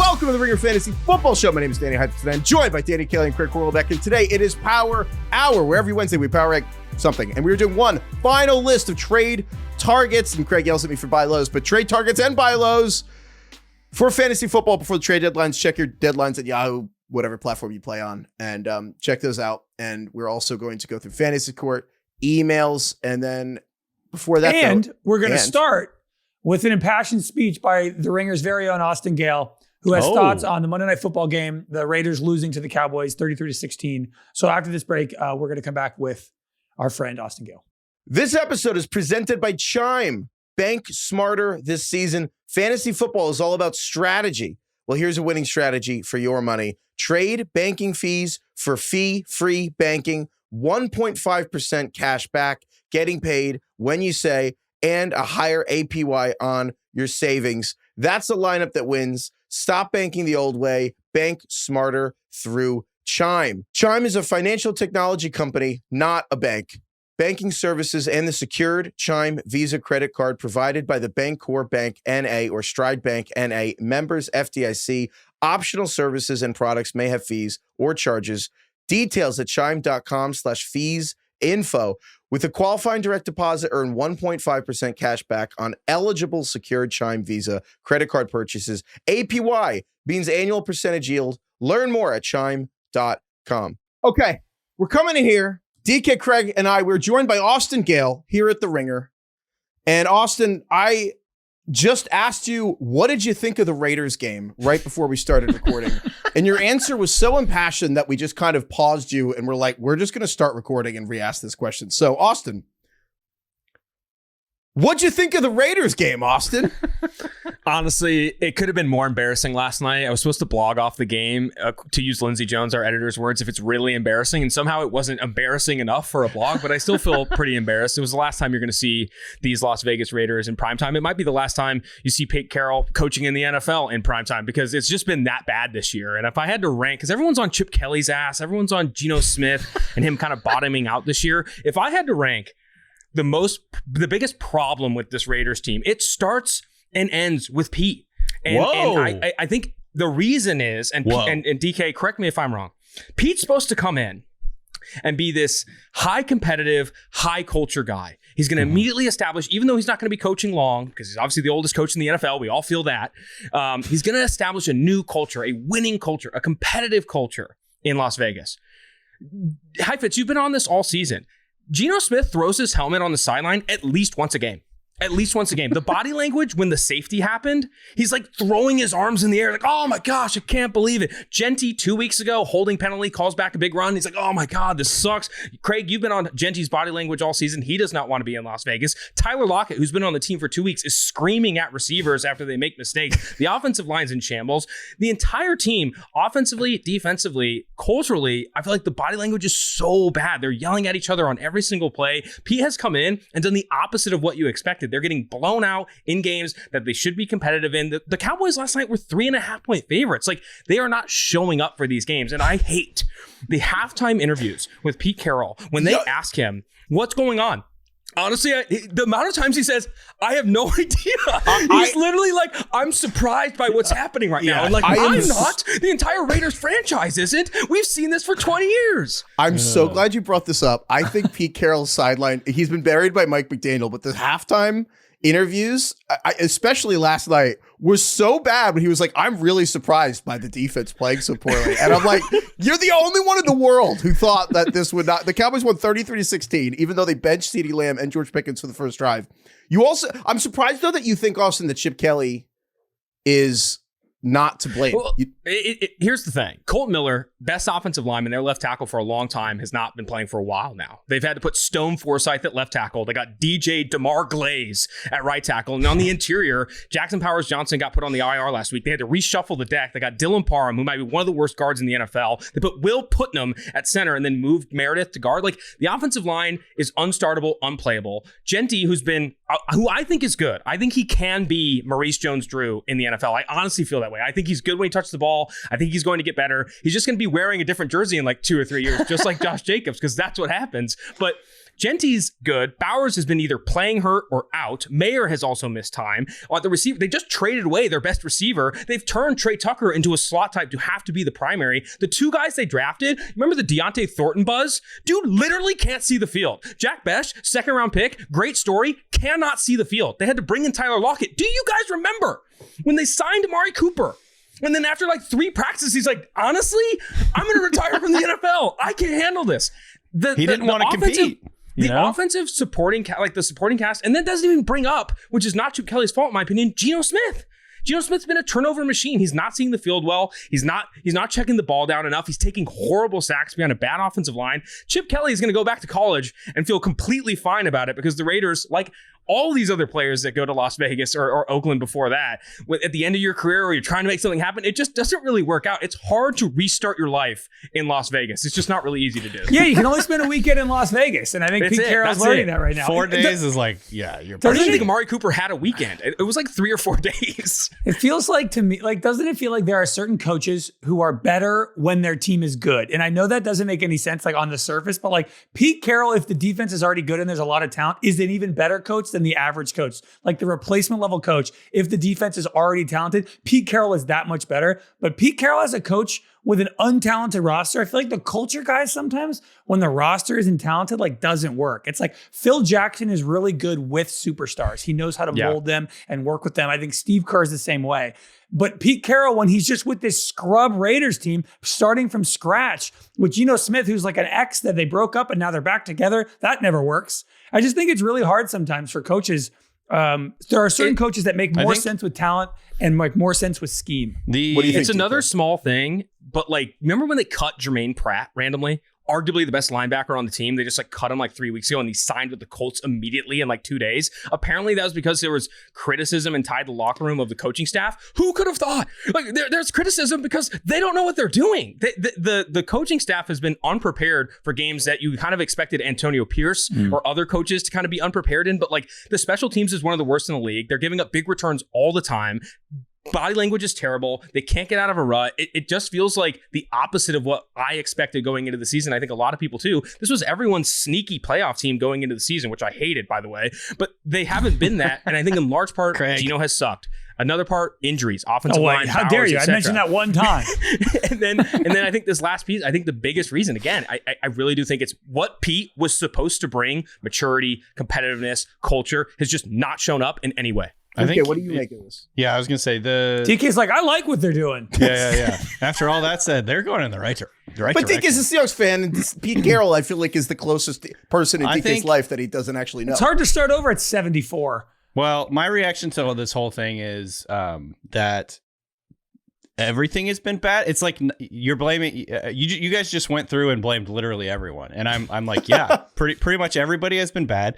Welcome to the Ringer Fantasy Football Show. My name is Danny Heifetz, and I'm joined by Danny Gayle and Craig Horlbeck. And today it is Power Hour, where every Wednesday we power rank something. And we're doing one final list of trade targets. And Craig yells at me for buy lows, but trade targets and buy lows for fantasy football before the trade deadlines. Check your deadlines at Yahoo, whatever platform you play on, and check those out. And we're also going to go through fantasy court, emails, and then before that, we're going to start with an impassioned speech by the Ringer's very own Austin Gayle, who has thoughts on the Monday Night Football game, the Raiders losing to the Cowboys 33-16. So after this break, we're going to come back with our friend Austin Gayle. This episode is presented by Chime. Bank smarter this season. Fantasy football is all about strategy. Well, here's a winning strategy for your money. Trade banking fees for fee-free banking, 1.5% cash back, getting paid when you say, and a higher APY on your savings. That's a lineup that wins. Stop banking the old way. Bank smarter through Chime. Chime is a financial technology company, not a bank. Banking services and the secured Chime Visa credit card provided by the Bancorp Bank N.A. or Stride Bank N.A. members FDIC. Optional services and products may have fees or charges. Details at chime.com/fees info. With a qualifying direct deposit, earn 1.5% cash back on eligible secured Chime Visa credit card purchases. APY means annual percentage yield. Learn more at chime.com. Okay, we're coming in here. DK, Craig, and we're joined by Austin Gayle here at The Ringer. And Austin, I just asked you, what did you think of the Raiders game right before we started recording? And your answer was so impassioned that we just kind of paused you and we're like, we're just going to start recording and re-ask this question. So, Austin, what'd you think of the Raiders game, Austin? Honestly, it could have been more embarrassing last night. I was supposed to blog off the game, to use Lindsey Jones, our editor's words, if it's really embarrassing. And somehow it wasn't embarrassing enough for a blog, but I still feel pretty embarrassed. It was the last time you're going to see these Las Vegas Raiders in primetime. It might be the last time you see Pete Carroll coaching in the NFL in primetime, because it's just been that bad this year. And if I had to rank, because everyone's on Chip Kelly's ass, everyone's on Geno Smith and him kind of bottoming out this year. If I had to rank the biggest problem with this Raiders team, it starts and ends with Pete. And I think the reason is, and DK, correct me if I'm wrong, Pete's supposed to come in and be this high competitive, high culture guy. He's going to immediately establish, even though he's not going to be coaching long, because he's obviously the oldest coach in the NFL, we all feel that, he's going to establish a new culture, a winning culture, a competitive culture in Las Vegas. Heifetz, you've been on this all season. Geno Smith throws his helmet on the sideline at least once a game. At least once a game. The body language when the safety happened, he's like throwing his arms in the air like, oh my gosh, I can't believe it. Genty 2 weeks ago, holding penalty, calls back a big run. He's like, oh my God, this sucks. Craig, you've been on Genty's body language all season. He does not want to be in Las Vegas. Tyler Lockett, who's been on the team for 2 weeks, is screaming at receivers after they make mistakes. The offensive line's in shambles. The entire team, offensively, defensively, culturally, I feel like the body language is so bad. They're yelling at each other on every single play. Pete has come in and done the opposite of what you expected. They're getting blown out in games that they should be competitive in. The Cowboys last night were 3.5-point favorites. Like, they are not showing up for these games. And I hate the halftime interviews with Pete Carroll when they ask him, what's going on? Honestly, the amount of times he says, I have no idea. He's literally like, I'm surprised by what's happening right now. And like, I'm not. The entire Raiders franchise isn't. We've seen this for 20 years. I'm so glad you brought this up. I think Pete Carroll's sideline, he's been buried by Mike McDaniel, but the halftime interviews, especially last night, was so bad when he was like, I'm really surprised by the defense playing so poorly. And I'm like, you're the only one in the world who thought that this would not. The Cowboys won 33-16, even though they benched CeeDee Lamb and George Pickens for the first drive. I'm surprised though that you think, Austin, that Chip Kelly is not to blame. Well, here's the thing. Colt Miller, best offensive lineman, their left tackle for a long time, has not been playing for a while now. They've had to put Stone Forsythe at left tackle. They got DJ DeMar Glaze at right tackle. And on the interior, Jackson Powers Johnson got put on the IR last week. They had to reshuffle the deck. They got Dylan Parham, who might be one of the worst guards in the NFL. They put Will Putnam at center and then moved Meredith to guard. Like, the offensive line is unstartable, unplayable. Genty, who I think is good. I think he can be Maurice Jones-Drew in the NFL. I honestly feel that way. I think he's good when he touches the ball. I think he's going to get better. He's just going to be wearing a different jersey in like 2 or 3 years, just like Josh Jacobs, because that's what happens. But Genty's good. Bowers has been either playing hurt or out. Mayer has also missed time. The receiver, they just traded away their best receiver. They've turned Trey Tucker into a slot type to have to be the primary. The two guys they drafted, remember the Deontay Thornton buzz? Dude literally can't see the field. Jack Besh, second round pick, great story, cannot see the field. They had to bring in Tyler Lockett. Do you guys remember when they signed Amari Cooper? And then after like 3 practices, he's like, honestly, I'm going to retire from the NFL. I can't handle this. He didn't want to compete. Offensive supporting the supporting cast, and then doesn't even bring up, which is not Chip Kelly's fault, in my opinion, Geno Smith. Geno Smith's been a turnover machine. He's not seeing the field well. He's not checking the ball down enough. He's taking horrible sacks behind a bad offensive line. Chip Kelly is going to go back to college and feel completely fine about it because the Raiders, like all these other players that go to Las Vegas or Oakland before that, at the end of your career where you're trying to make something happen, it just doesn't really work out. It's hard to restart your life in Las Vegas. It's just not really easy to do. Yeah, you can only spend a weekend in Las Vegas, and I think Pete Carroll's learning that right now. 4 days is like, yeah, you're. I don't think Amari Cooper had a weekend. It was like 3 or 4 days. It feels like to me, like, doesn't it feel like there are certain coaches who are better when their team is good? And I know that doesn't make any sense, like on the surface, but like Pete Carroll, if the defense is already good and there's a lot of talent, is an even better coach than the average coach. Like the replacement level coach, if the defense is already talented, Pete Carroll is that much better. But Pete Carroll as a coach with an untalented roster, I feel like the culture guys sometimes when the roster isn't talented, like doesn't work. It's like Phil Jackson is really good with superstars. He knows how to mold them and work with them. I think Steve Kerr is the same way. But Pete Carroll, when he's just with this scrub Raiders team, starting from scratch with Geno Smith, who's like an ex that they broke up and now they're back together, that never works. I just think it's really hard sometimes for coaches. There are certain coaches that make more sense with talent and make more sense with scheme. What do you think? It's another small thing, but like, remember when they cut Jermaine Pratt randomly? Arguably the best linebacker on the team. They just like cut him like 3 weeks ago and he signed with the Colts immediately in like 2 days. Apparently that was because there was criticism inside the locker room of the coaching staff. Who could have thought? Like there's criticism because they don't know what they're doing. The coaching staff has been unprepared for games that you kind of expected Antonio Pierce or other coaches to kind of be unprepared in. But like the special teams is one of the worst in the league. They're giving up big returns all the time. Body language is terrible. They can't get out of a rut. It just feels like the opposite of what I expected going into the season. I think a lot of people too. This was everyone's sneaky playoff team going into the season, which I hated, by the way. But they haven't been that. And I think in large part, Geno has sucked. Another part, injuries, offensive line. How dare you? I mentioned that one time. and then I think this last piece, I think the biggest reason, again, I really do think it's what Pete was supposed to bring, maturity, competitiveness, culture, has just not shown up in any way. Okay, what do you make of this? Yeah, I was going to say DK's like, I like what they're doing. Yeah. After all that said, they're going in the right direction. But DK's a Seahawks fan, and Pete Carroll, I feel like, is the closest person in DK's life that he doesn't actually know. It's hard to start over at 74. Well, my reaction to this whole thing is that everything has been bad. It's like you're blaming you guys just went through and blamed literally everyone, and I'm like, yeah, pretty much everybody has been bad.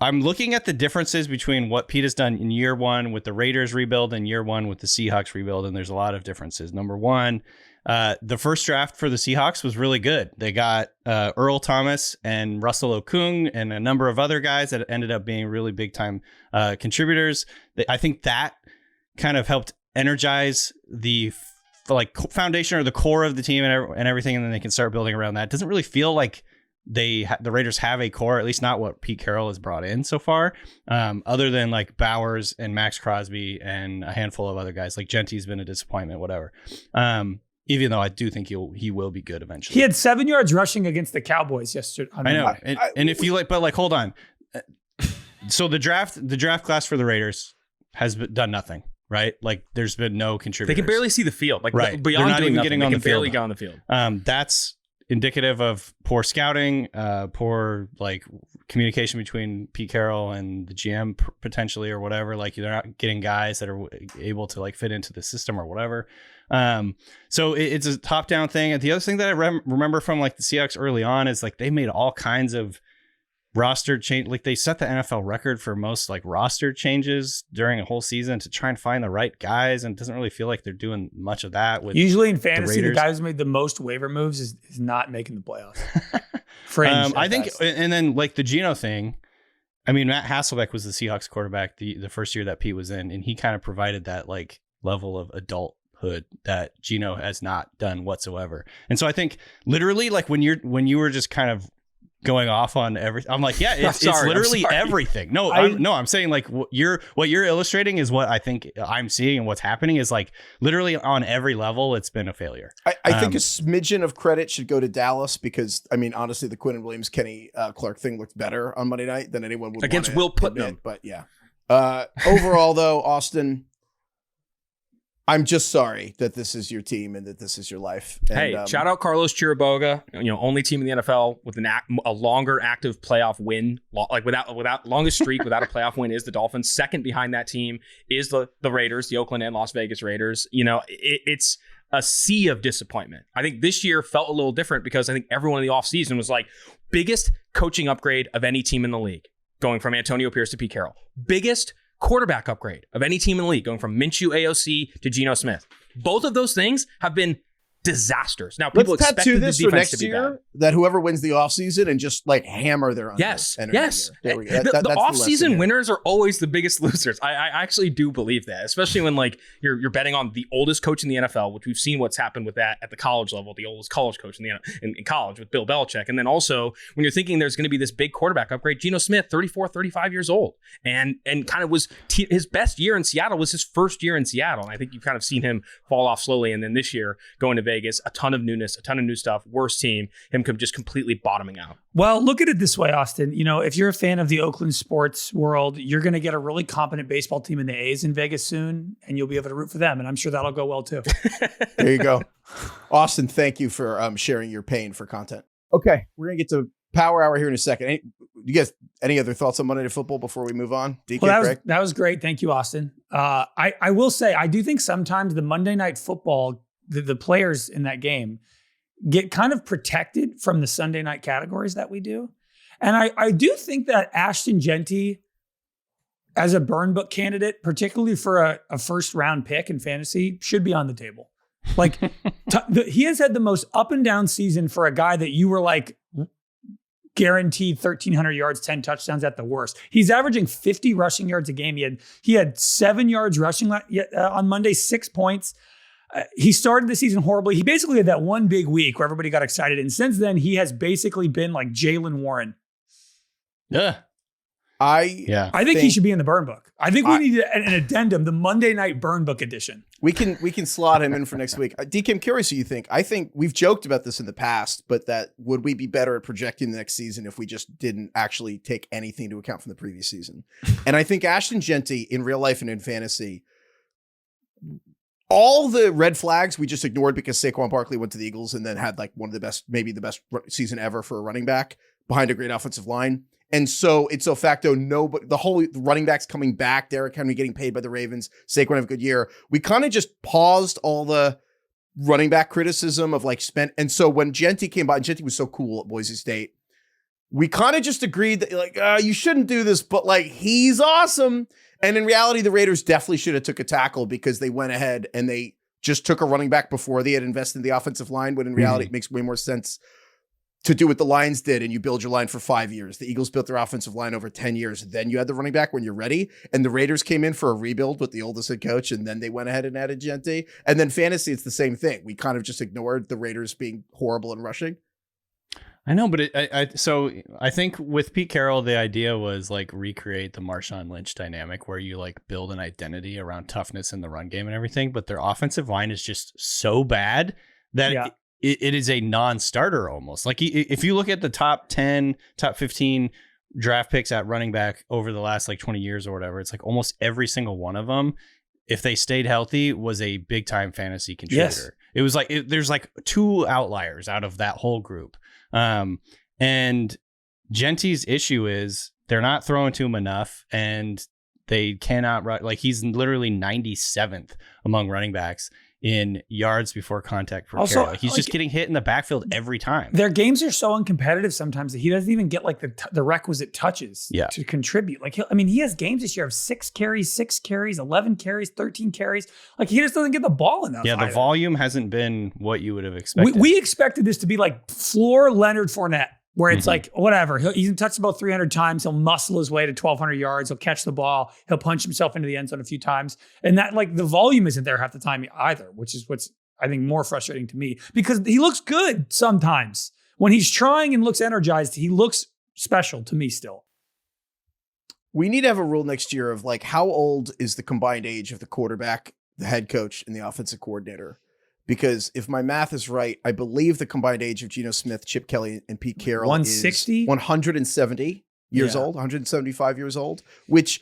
I'm looking at the differences between what Pete has done in year one with the Raiders rebuild and year one with the Seahawks rebuild, and there's a lot of differences. Number one, the first draft for the Seahawks was really good. They got Earl Thomas and Russell Okung and a number of other guys that ended up being really big time contributors. I think that kind of helped energize the foundation or the core of the team and everything, and then they can start building around that. It doesn't really feel like the Raiders have a core, at least not what Pete Carroll has brought in so far, other than like Bowers and Max Crosby and a handful of other guys. Like Genty's been a disappointment, whatever. Even though I do think he will be good eventually. He had 7 yards rushing against the Cowboys yesterday. I know. And if you like, but like, hold on. So the draft class for the Raiders has done nothing, right? Like there's been no contributors. They can barely see the field. Like right. Beyond They're not even nothing, getting they on can the field. barely get on the field. That's indicative of poor scouting, poor like communication between Pete Carroll and the GM potentially or whatever. Like they're not getting guys that are able to like fit into the system or whatever. So it's a top down thing. And the other thing that I remember from like the Seahawks early on is like they made all kinds of roster change. Like they set the NFL record for most like roster changes during a whole season to try and find the right guys. And it doesn't really feel like they're doing much of that. With usually in fantasy, the guy who's made the most waiver moves is not making the playoffs. Fringe. I think, and then like the Geno thing, I mean, Matt Hasselbeck was the Seahawks quarterback the first year that Pete was in, and he kind of provided that like level of adulthood that Geno has not done whatsoever. And so I think literally like when you were just kind of going off on everything. I'm like, yeah, it's literally everything. No, I'm saying like what you're illustrating is what I think I'm seeing, and what's happening is like literally on every level, it's been a failure. I think a smidgen of credit should go to Dallas because, I mean, honestly, the Quinn Williams, Kenny Clark thing looked better on Monday night than anyone would against want Will to Putnam. admit, but yeah. Overall, though, Austin, I'm just sorry that this is your team and that this is your life. And, hey, shout out Carlos Chiriboga, only team in the NFL with a longer active playoff win, like without longest streak without a playoff win is the Dolphins. Second behind that team is the Raiders, the Oakland and Las Vegas Raiders. It's a sea of disappointment. I think this year felt a little different because I think everyone in the offseason was like, biggest coaching upgrade of any team in the league, going from Antonio Pierce to Pete Carroll. Biggest quarterback upgrade of any team in the league, going from Minshew AOC to Geno Smith. Both of those things have been disasters. Now, people expected the defense to be bad. That whoever wins the offseason and just like hammer their under. Yes. There we go. The offseason winners are always the biggest losers. I actually do believe that, especially when like you're betting on the oldest coach in the NFL, which we've seen what's happened with that at the college level, the oldest college coach in college with Bill Belichick. And then also when you're thinking there's going to be this big quarterback upgrade, Geno Smith, 34, 35 years old, and kind of was his best year in Seattle was his first year in Seattle. And I think you've kind of seen him fall off slowly. And then this year going to Vegas, a ton of newness, a ton of new stuff, worst team, him just completely bottoming out. Well, look at it this way, Austin. If you're a fan of the Oakland sports world, you're going to get a really competent baseball team in the A's in Vegas soon, and you'll be able to root for them. And I'm sure that'll go well too. There you go. Austin, thank you for sharing your pain for content. Okay, we're going to get to Power Hour here in a second. You guys, any other thoughts on Monday Night Football before we move on? DK, well, that was great. Thank you, Austin. I will say, I do think sometimes the Monday Night Football, the players in that game get kind of protected from the Sunday night categories that we do. And I do think that Ashton Jeanty, as a burn book candidate, particularly for a first round pick in fantasy, should be on the table. Like he has had the most up and down season for a guy that you were like guaranteed 1,300 yards, 10 touchdowns at the worst. He's averaging 50 rushing yards a game. He had 7 yards rushing on Monday, 6 points. He started the season horribly. He basically had that one big week where everybody got excited. And since then, he has basically been like Jaylen Warren. Yeah. I think he should be in the burn book. I think we need an addendum, the Monday night burn book edition. We can slot him in for next week. DK, I'm curious what you think. I think we've joked about this in the past, but that would we be better at projecting the next season if we just didn't actually take anything into account from the previous season? And I think Ashton Jeanty in real life and in fantasy, all the red flags we just ignored because Saquon Barkley went to the Eagles and then had like one of the best, maybe the best season ever for a running back behind a great offensive line. And so it's a facto the running backs coming back, Derrick Henry getting paid by the Ravens, Saquon have a good year. We kind of just paused all the running back criticism of like spent. And so when Jeanty came by, and Jeanty was so cool at Boise State, we kind of just agreed that like, you shouldn't do this, but like, he's awesome. And in reality, the Raiders definitely should have took a tackle because they went ahead and they just took a running back before they had invested in the offensive line. When in reality, it makes way more sense to do what the Lions did and you build your line for 5 years. The Eagles built their offensive line over 10 years. Then you had the running back when you're ready. And the Raiders came in for a rebuild with the oldest head coach. And then they went ahead and added Jeanty. And then fantasy, it's the same thing. We kind of just ignored the Raiders being horrible in rushing. I know, but so I think with Pete Carroll, the idea was like recreate the Marshawn Lynch dynamic where you like build an identity around toughness in the run game and everything. But their offensive line is just so bad that it is a non-starter almost. Like if you look at the top 10, top 15 draft picks at running back over the last like 20 years or whatever, it's like almost every single one of them, if they stayed healthy, was a big time fantasy contributor. Yes. It was like, there's like 2 outliers out of that whole group. And Jeanty's issue is they're not throwing to him enough and they cannot run. Like he's literally 97th among running backs in yards before contact per carry. Like he's just getting hit in the backfield every time. Their games are so uncompetitive sometimes that he doesn't even get like the requisite touches to contribute. Like, he has games this year of 6 carries, 11 carries, 13 carries. Like he just doesn't get the ball enough. Yeah, the volume hasn't been what you would have expected. We expected this to be like floor Leonard Fournette, where it's like, whatever. He's touched about 300 times. He'll muscle his way to 1,200 yards. He'll catch the ball. He'll punch himself into the end zone a few times. And that, like, the volume isn't there half the time either, which is what's, I think, more frustrating to me because he looks good sometimes when he's trying and looks energized, he looks special to me still. We need to have a rule next year of like, how old is the combined age of the quarterback, the head coach, and the offensive coordinator? Because if my math is right, I believe the combined age of Geno Smith, Chip Kelly, and Pete Carroll 160? is 170 years old, 175 years old, which,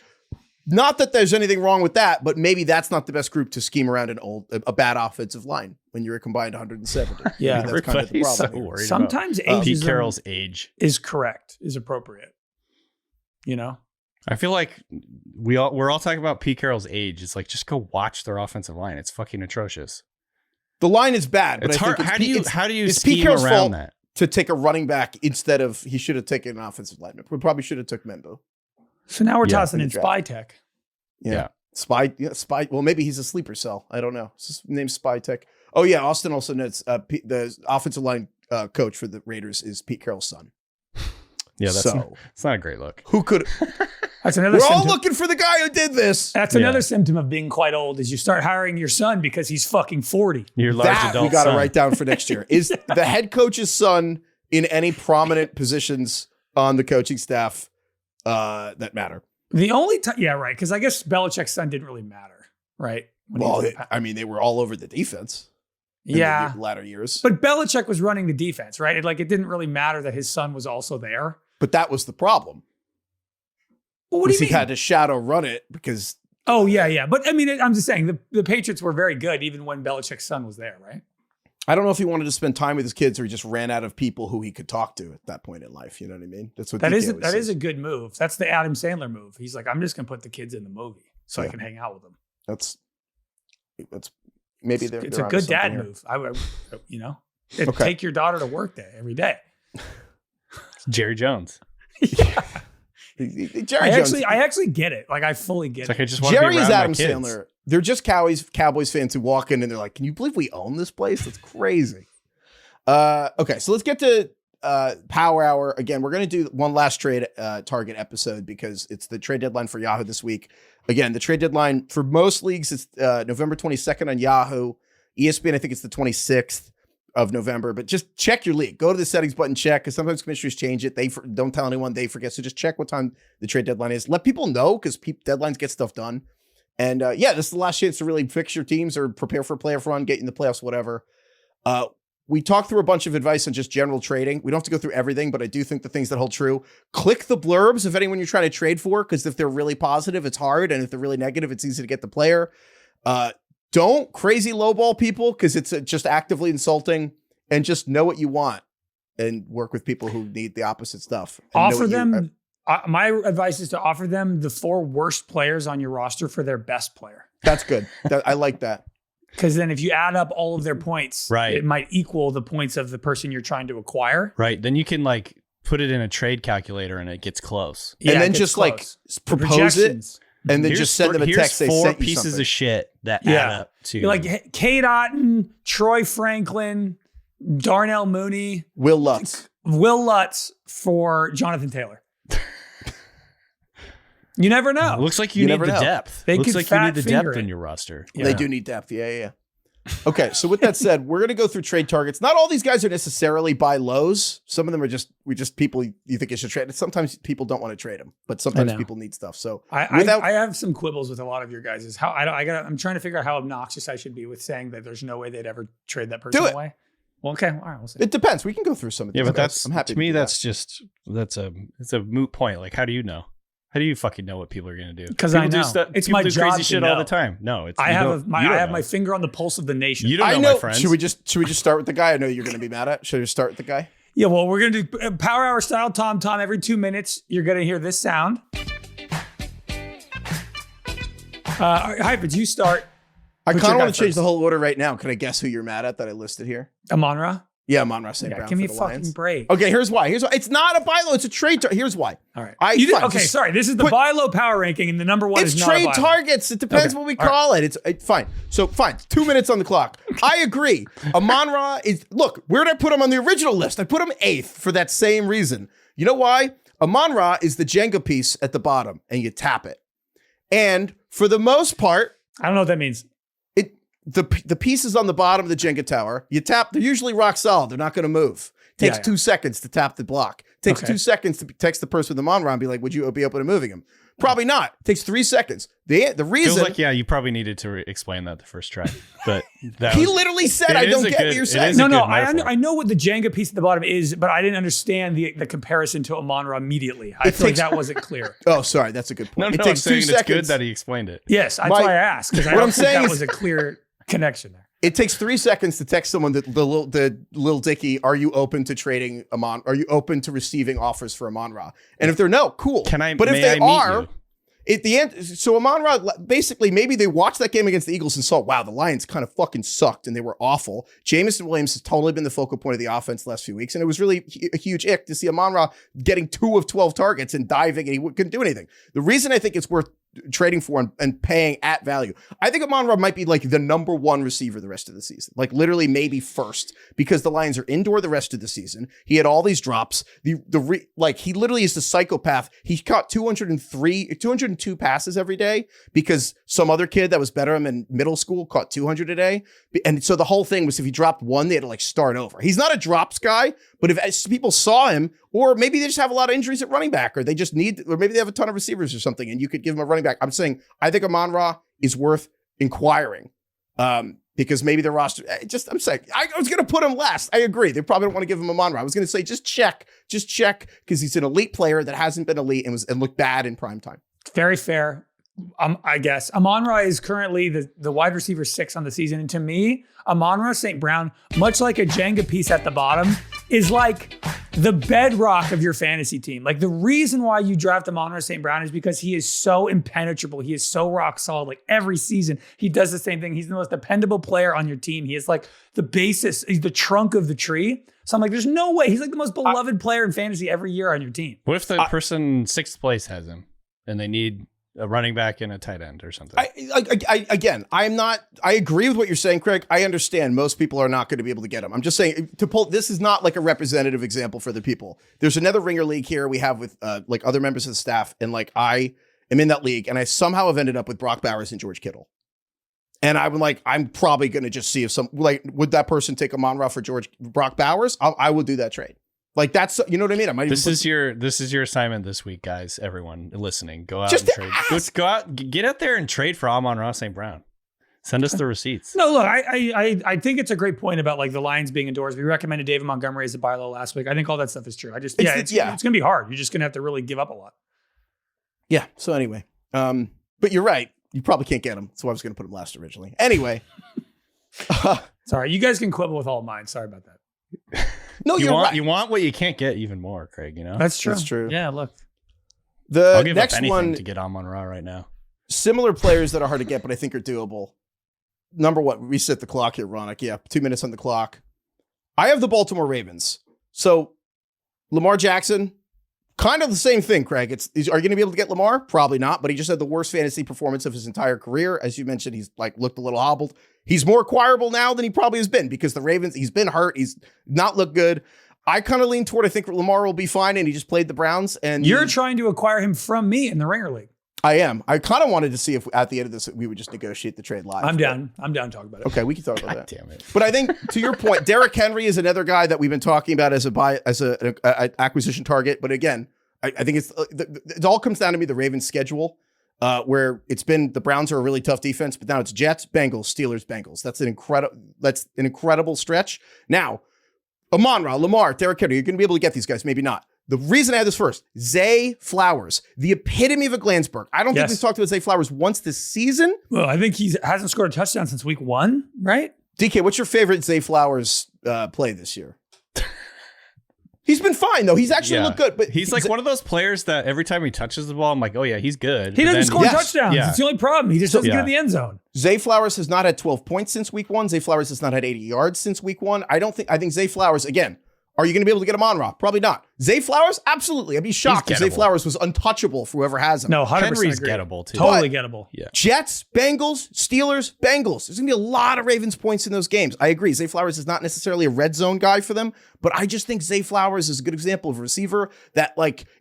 not that there's anything wrong with that, but maybe that's not the best group to scheme around a bad offensive line when you're a combined 170. Yeah. I mean, that's kind of the problem. So worried Sometimes about Pete ageism Carroll's age is correct, is appropriate. You know? I feel like we're all talking about Pete Carroll's age. It's like, just go watch their offensive line. It's fucking atrocious. The line is bad, but It's I hard. think How do you it's scheme Pete Carroll's around fault that? to take a running back instead of, he should have taken an offensive lineman. We probably should have took Mendo. So now we're Yeah, tossing in in the draft. spy tech. Yeah. Spy. Well, maybe he's a sleeper cell. I don't know. His name's Spy Tech. Oh yeah, Austin also knows the offensive line coach for the Raiders is Pete Carroll's son. Yeah, that's so it's not a great look. who could? That's another We're all symptom. looking for the guy who did this. That's another symptom of being quite old is you start hiring your son because he's fucking 40. Your large That adult we got to son. write down for next year. Is the head coach's son in any prominent positions on the coaching staff that matter? The only time, yeah, right. Because I guess Belichick's son didn't really matter, right? When he Well, was in the I mean, they were all over the defense. In yeah. the latter years. But Belichick was running the defense, right? It didn't really matter that his son was also there. But that was the problem. Well, what do you He mean? had to shadow run it because Oh, yeah. But I mean, I'm just saying the Patriots were very good even when Belichick's son was there, right? I don't know if he wanted to spend time with his kids or he just ran out of people who he could talk to at that point in life. You know what I mean? That's what That DK is always says. a good move. That's the Adam Sandler move. He's like, I'm just going to put the kids in the movie so I Yeah. can hang out with them. That's maybe It's they're a good onto dad something move. You know, Okay. take your daughter to work day every day. Jerry Jones. here. Jerry Jones. I actually get it. Like I fully get It's like it. I just want to Jerry be is around Adam my kids. Sandler. They're just Cowboys fans who walk in and they're like, "Can you believe we own this place? That's crazy." Okay, so let's get to Power Hour again. We're going to do one last trade target episode because it's the trade deadline for Yahoo this week. Again, the trade deadline for most leagues is November 22nd on Yahoo. ESPN, I think it's the 26th of November. But just check your league. Go to the settings button, check, because sometimes commissioners change it. They don't tell anyone, they forget. So just check what time the trade deadline is. Let people know because deadlines get stuff done. And this is the last chance to really fix your teams or prepare for a playoff run, get in the playoffs, whatever. We talked through a bunch of advice on just general trading. We don't have to go through everything, but I do think the things that hold true. Click the blurbs of anyone you're trying to trade for, because if they're really positive, it's hard. And if they're really negative, it's easy to get the player. Don't crazy lowball people because it's just actively insulting, and just know what you want and work with people who need the opposite stuff. And Offer them. My advice is to offer them the 4 worst players on your roster for their best player. That's good. I like that. Because then if you add up all of their points, Right. it might equal the points of the person you're trying to acquire. Right. Then you can like put it in a trade calculator and it gets close. Yeah, and then it gets just like close. propose it, Projections. and then just send them a text. They Four sent you pieces something. of shit that Yeah. add up to You're like Kate Otten, Troy Franklin, Darnell Mooney, Will Lutz. Will Lutz for Jonathan Taylor. You never know. Looks like you You need never the know. depth. They Looks could like you fat need the finger depth in it. your roster. Yeah. They do need depth. Yeah. Okay, so with that said, we're going to go through trade targets. Not all these guys are necessarily buy lows. Some of them are just people you think you should trade. Sometimes people don't want to trade them, but sometimes know. people need stuff. So I have some quibbles with a lot of your guys. I'm trying to figure out how obnoxious I should be with saying that there's no way they'd ever trade that person Do it. away. Well, okay, all right, we'll see. it depends. We can go through some of these. Yeah, but guys. that's I'm happy to me. do that. That's a moot point. Like, how do you know? How do you fucking know what people are going to do? 'Cause People I know. do stuff. It's people my do job crazy to shit all know. the time. No, it's I you have don't- I you don't have know. my finger on the pulse of the nation. You don't I know, know. my friends. Should we just start with the guy? I know you're going to be mad at. Should we start with the guy? Yeah, well, we're gonna do Power Hour style Tom. Every 2 minutes, you're gonna hear this sound. Heifetz, you start. I Put kind your of guy want to change first. the whole order right now. Can I guess who you're mad at that I listed here? Amon-Ra. Yeah, Amon-Ra St. Yeah, Brown give me a for the fucking Lions. break. Okay, here's why. It's not a buy low. It's a trade. Here's why. All right. Fine, Okay, just sorry. This is the put- buy low power ranking, and the number one It's is not a trade buy low. targets. It depends Okay. what we All right. call it. It's fine. So fine. 2 minutes on the clock. I agree. Amon-Ra is, look, where did I put him on the original list? I put him 8th for that same reason. You know why? Amon-Ra is the Jenga piece at the bottom, and you tap it. And for the most part, I don't know what that means. the pieces on the bottom of the Jenga tower, you tap, they're usually rock solid. They're not going to move. Takes 2 seconds to tap the block. Takes 2 seconds to text the person with Amon-Ra and be like, would you be open to moving him? Probably not. Takes 3 seconds. The reason... Feels like, you probably needed to explain that the first try. But he literally said, I don't get what you're saying. No, I know what the Jenga piece at the bottom is, but I didn't understand the comparison to Amon-Ra immediately. I feel like that wasn't clear. Oh, sorry. That's a good point. No, it takes 2 seconds. It's good that he explained it. Yes, that's why I asked, because I don't think that was a clear connection there. It takes 3 seconds to text someone the little Dicky, are you open to trading are you open to receiving offers for Amon-Ra? And if they're no, cool. But if they are, at the end, so Amon-Ra, basically, maybe they watched that game against the Eagles and saw, wow, the Lions kind of fucking sucked and they were awful. Jameson Williams has totally been the focal point of the offense the last few weeks. And it was really a huge ick to see Amon-Ra getting 2 of 12 targets and diving and he couldn't do anything. The reason I think it's worth trading for and paying at value, I think Amon-Ra might be like the number 1 receiver the rest of the season, like literally maybe first, because the Lions are indoor the rest of the season. He had all these drops. He literally is the psychopath. He caught 202 passes every day because some other kid that was better than him in middle school caught 200 a day. And so the whole thing was if he dropped 1, they had to like start over. He's not a drops guy, but if people saw him, or maybe they just have a lot of injuries at running back, or or maybe they have a ton of receivers or something, and you could give them a running back. I'm saying I think Amon-Ra is worth inquiring because maybe the roster. I'm saying I was going to put him last. I agree. They probably don't want to give him Amon-Ra. I was going to say just check because he's an elite player that hasn't been elite and looked bad in prime time. Very fair. I guess Amon-Ra is currently the wide receiver 6 on the season. And to me, Amon-Ra St. Brown, much like a Jenga piece at the bottom, is like the bedrock of your fantasy team. Like the reason why you draft Amon-Ra St. Brown is because he is so impenetrable. He is so rock solid. Like every season, he does the same thing. He's the most dependable player on your team. He is like the basis. He's the trunk of the tree. So I'm like, there's no way. He's like the most beloved player in fantasy every year on your team. What if the person 6th place has him and they need a running back and a tight end or something? I agree with what you're saying, Craig. I understand most people are not going to be able to get him. I'm just saying this is not like a representative example for the people. There's another ringer league here we have with like other members of the staff. And like, I am in that league and I somehow have ended up with Brock Bowers and George Kittle. And I'm probably going to just see if would that person take Amon-Ra for Brock Bowers? I would do that trade. Like that's, you know what I mean? This is your assignment this week, guys. Everyone listening, go out and trade. Go out, get out there and trade for Amon-Ra St. Brown. Send us the receipts. No, look, I think it's a great point about like the Lions being indoors. We recommended David Montgomery as a buy low last week. I think all that stuff is true. It's going to be hard. You're just going to have to really give up a lot. Yeah. So anyway, but you're right. You probably can't get him. That's why I was going to put him last originally. Anyway. Sorry, you guys can quibble with all of mine. Sorry about that. No, you want what you can't get even more, Craig. You know that's true. That's true. Yeah, look. I'll give next up anything one to get Amon-Ra right now. Similar players that are hard to get, but I think are doable. Number one, reset the clock here, Ronak. Yeah, 2 minutes on the clock. I have the Baltimore Ravens. So Lamar Jackson, kind of the same thing, Craig. Are you going to be able to get Lamar? Probably not, but he just had the worst fantasy performance of his entire career. As you mentioned, he's like looked a little hobbled. He's more acquirable now than he probably has been because the Ravens, he's been hurt. He's not looked good. I kind of lean toward, I think Lamar will be fine, and he just played the Browns. And you're trying to acquire him from me in the Ringer League. I am. I kind of wanted to see if at the end of this, we would just negotiate the trade live. I'm down to talk about it. Okay, we can talk about that. Damn it. But I think to your point, Derrick Henry is another guy that we've been talking about as an acquisition target. But again, I think it all comes down to me, the Ravens schedule, where it's been the Browns are a really tough defense, but now it's Jets, Bengals, Steelers, Bengals. That's an incredible stretch. Now, Amon-Ra, Lamar, Derrick Henry, you're going to be able to get these guys, maybe not. The reason I had this first, Zay Flowers, the epitome of a Glansberg. I don't think we've talked about Zay Flowers once this season. Well, I think he hasn't scored a touchdown since week 1, right? DK, what's your favorite Zay Flowers play this year? He's been fine, though. He's actually looked good. But he's like one of those players that every time he touches the ball, I'm like, oh, yeah, he's good. He doesn't score touchdowns. Yeah. It's the only problem. He just doesn't get in the end zone. Zay Flowers has not had 12 points since week 1. Zay Flowers has not had 80 yards since week 1. I think Zay Flowers, again, are you going to be able to get him on, Rob? Probably not. Zay Flowers? Absolutely. I'd be shocked if Zay Flowers was untouchable for whoever has him. No, 100% Henry's agree. gettable, too. Totally gettable. Yeah. Jets, Bengals, Steelers, Bengals. There's going to be a lot of Ravens points in those games. I agree. Zay Flowers is not necessarily a red zone guy for them, but I just think Zay Flowers is a good example of a receiver that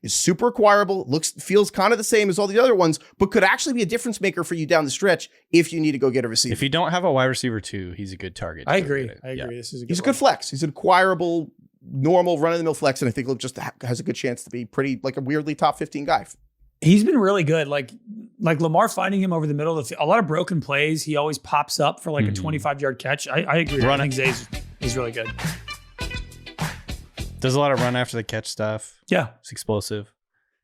is super acquirable, feels kind of the same as all the other ones, but could actually be a difference maker for you down the stretch if you need to go get a receiver. If you don't have a wide receiver 2, he's a good target. I agree. This is He's a good flex. He's an acquirable normal run-of-the-mill flex, and I think he'll just has a good chance to be pretty like a weirdly top 15 guy. He's been really good. Like Lamar finding him over the middle of the field, a lot of broken plays. He always pops up for like a 25-yard catch. I agree. I think Zay's is really good. Does a lot of run after the catch stuff. Yeah. It's explosive.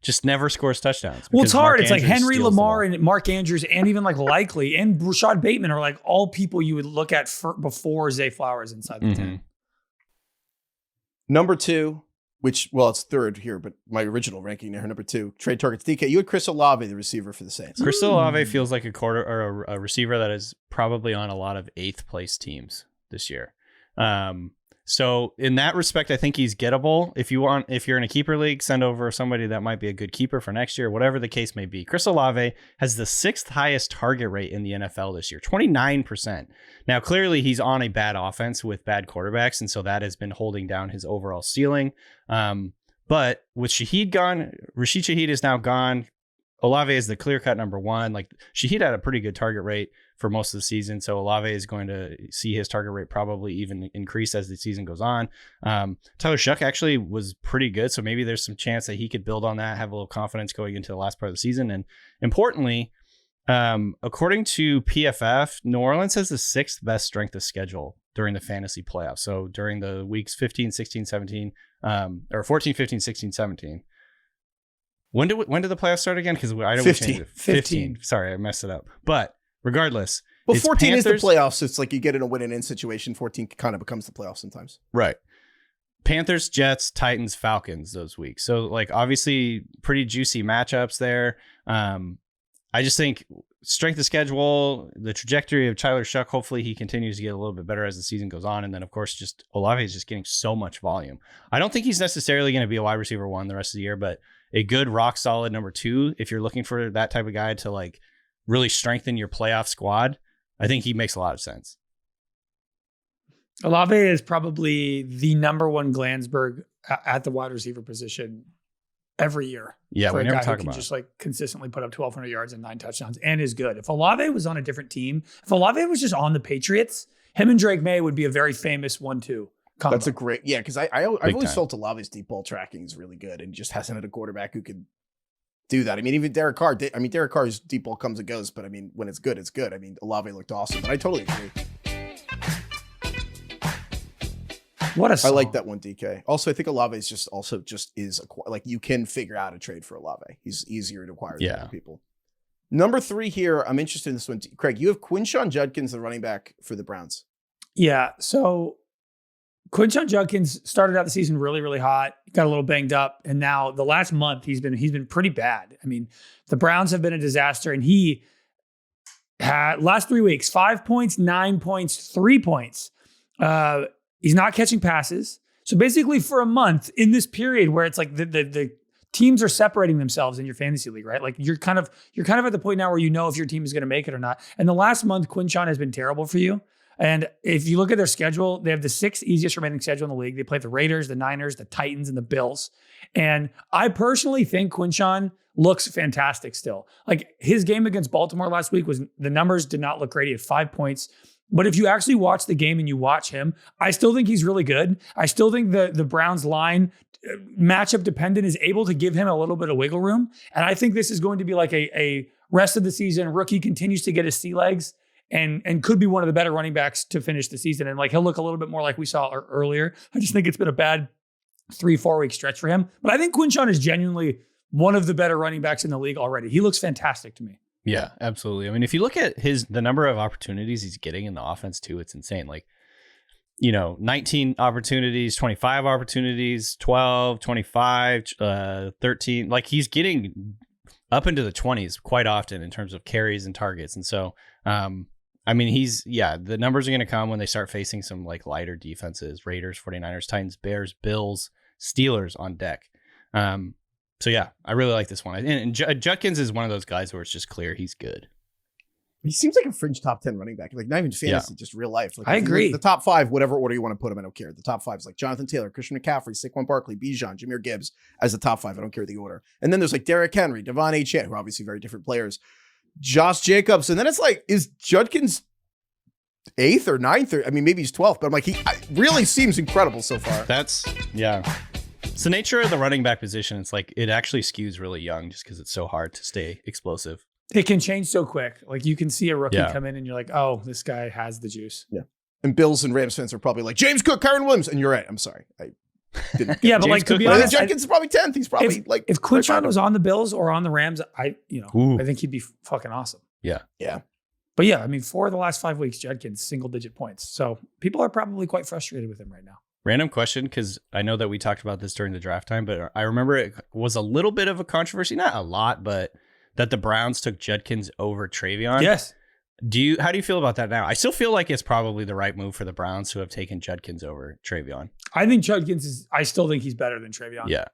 Just never scores touchdowns. Well, it's hard. It's like Henry, Lamar, and Mark Andrews, and even like Likely and Rashad Bateman are like all people you would look at before Zay Flowers inside the 10. Number 2, which, well, it's third here, but my original ranking there, number 2, trade targets. DK, you had Chris Olave, the receiver for the Saints. Chris Olave feels like a receiver that is probably on a lot of 8th place teams this year. So in that respect, I think he's gettable. If you're in a keeper league, send over somebody that might be a good keeper for next year, whatever the case may be. Chris Olave has the 6th highest target rate in the NFL this year, 29%. Now, clearly he's on a bad offense with bad quarterbacks, and so that has been holding down his overall ceiling. But with Shaheed gone, Rashid Shaheed is now gone. Olave is the clear-cut number 1. Like, Shaheed had a pretty good target rate for most of the season, so Olave is going to see his target rate probably even increase as the season goes on. Tyler Shuck actually was pretty good, so maybe there's some chance that he could build on that, have a little confidence going into the last part of the season. And importantly, according to PFF, New Orleans has the 6th best strength of schedule during the fantasy playoffs. So during the weeks 15, 16, 17, or 14, 15, 16, 17. When did the playoffs start again? Because I don't 15. 15. Sorry, I messed it up. But regardless, well, 14 is the playoffs. It's like you get in a win-and-in situation. 14 kind of becomes the playoffs sometimes. Right. Panthers, Jets, Titans, Falcons those weeks. So, like, obviously pretty juicy matchups there. I just think strength of schedule, the trajectory of Tyler Shuck, hopefully he continues to get a little bit better as the season goes on. And then, of course, just Olave is just getting so much volume. I don't think he's necessarily going to be a wide receiver 1 the rest of the year, but a good rock solid number 2, if you're looking for that type of guy to like really strengthen your playoff squad, I think he makes a lot of sense. Olave is probably the number 1 Glansberg at the wide receiver position every year. Yeah, for we a never guy talk who can about just like consistently put up 1,200 yards and 9 touchdowns and is good. If Olave was on a different team, if Olave was just on the Patriots, him and Drake May would be a very famous 1-2 combo. That's a great, yeah, because I've always felt Olave's deep ball tracking is really good and just hasn't had a quarterback who could do that. I mean, even Derek Carr, Derek Carr's deep ball comes and goes, but I mean, when it's good, it's good. I mean, Olave looked awesome, but I totally agree. What a song. I like that one, DK. Also, I think Olave is just like you can figure out a trade for Olave. He's easier to acquire than other people. Number 3 here, I'm interested in this one. Craig, you have Quinshon Judkins, the running back for the Browns. Yeah, so Quinshon Judkins started out the season really, really hot, got a little banged up, and now the last month he's been pretty bad. I mean, the Browns have been a disaster, and he had last 3 weeks, 5 points, 9 points, 3 points. He's not catching passes. So basically for a month in this period where it's like the teams are separating themselves in your fantasy league, right? Like you're kind of at the point now where you know if your team is going to make it or not. And the last month, Quinshon has been terrible for you. And if you look at their schedule, they have the 6th easiest remaining schedule in the league. They play the Raiders, the Niners, the Titans, and the Bills. And I personally think Quinshon looks fantastic still. Like his game against Baltimore last week the numbers did not look great. He had 5 points. But if you actually watch the game and you watch him, I still think he's really good. I still think the Browns line matchup dependent is able to give him a little bit of wiggle room. And I think this is going to be like a rest of the season rookie continues to get his sea legs and could be one of the better running backs to finish the season. And like he'll look a little bit more like we saw earlier. I just think it's been a bad 3-4 week stretch for him. But I think Quinshon is genuinely one of the better running backs in the league already. He looks fantastic to me. Yeah, absolutely. I mean, if you look at the number of opportunities he's getting in the offense too, it's insane. Like, 19 opportunities, 25 opportunities, 12, 25, 13. Like he's getting up into the 20s quite often in terms of carries and targets. And so, I mean, the numbers are going to come when they start facing some like lighter defenses, Raiders, 49ers, Titans, Bears, Bills, Steelers on deck. So yeah, I really like this one. And Judkins is one of those guys where it's just clear he's good. He seems like a fringe top 10 running back. Like not even fantasy, just real life. Like, I agree. The top 5, whatever order you want to put them, I don't care. The top 5 is like Jonathan Taylor, Christian McCaffrey, Saquon Barkley, Bijan, Jahmyr Gibbs as the top 5. I don't care the order. And then there's like Derrick Henry, Devon A. Chan, who are obviously very different players. Josh Jacobs. And then it's like, is Judkins 8th or 9th. Or, I mean, maybe he's 12th, but I'm like, he really seems incredible so far. It's the nature of the running back position. It's like it actually skews really young just because it's so hard to stay explosive. It can change so quick. Like you can see a rookie come in and you're like, oh, this guy has the juice. Yeah. And Bills and Rams fans are probably like, James Cook, Kyron Williams. And you're right. I'm sorry. I didn't. Yeah, but like to be honest, Judkins is probably 10th. He's probably if Quinshon was on the Bills or on the Rams, I think he'd be fucking awesome. Yeah. Yeah. But yeah, I mean, 4 of the last 5 weeks, Judkins, single-digit points. So people are probably quite frustrated with him right now. Random question, because I know that we talked about this during the draft time, but I remember it was a little bit of a controversy, not a lot, but that the Browns took Judkins over Travion. Yes. How do you feel about that now? I still feel like it's probably the right move for the Browns to have taken Judkins over Travion. I think I still think he's better than Travion. Yeah.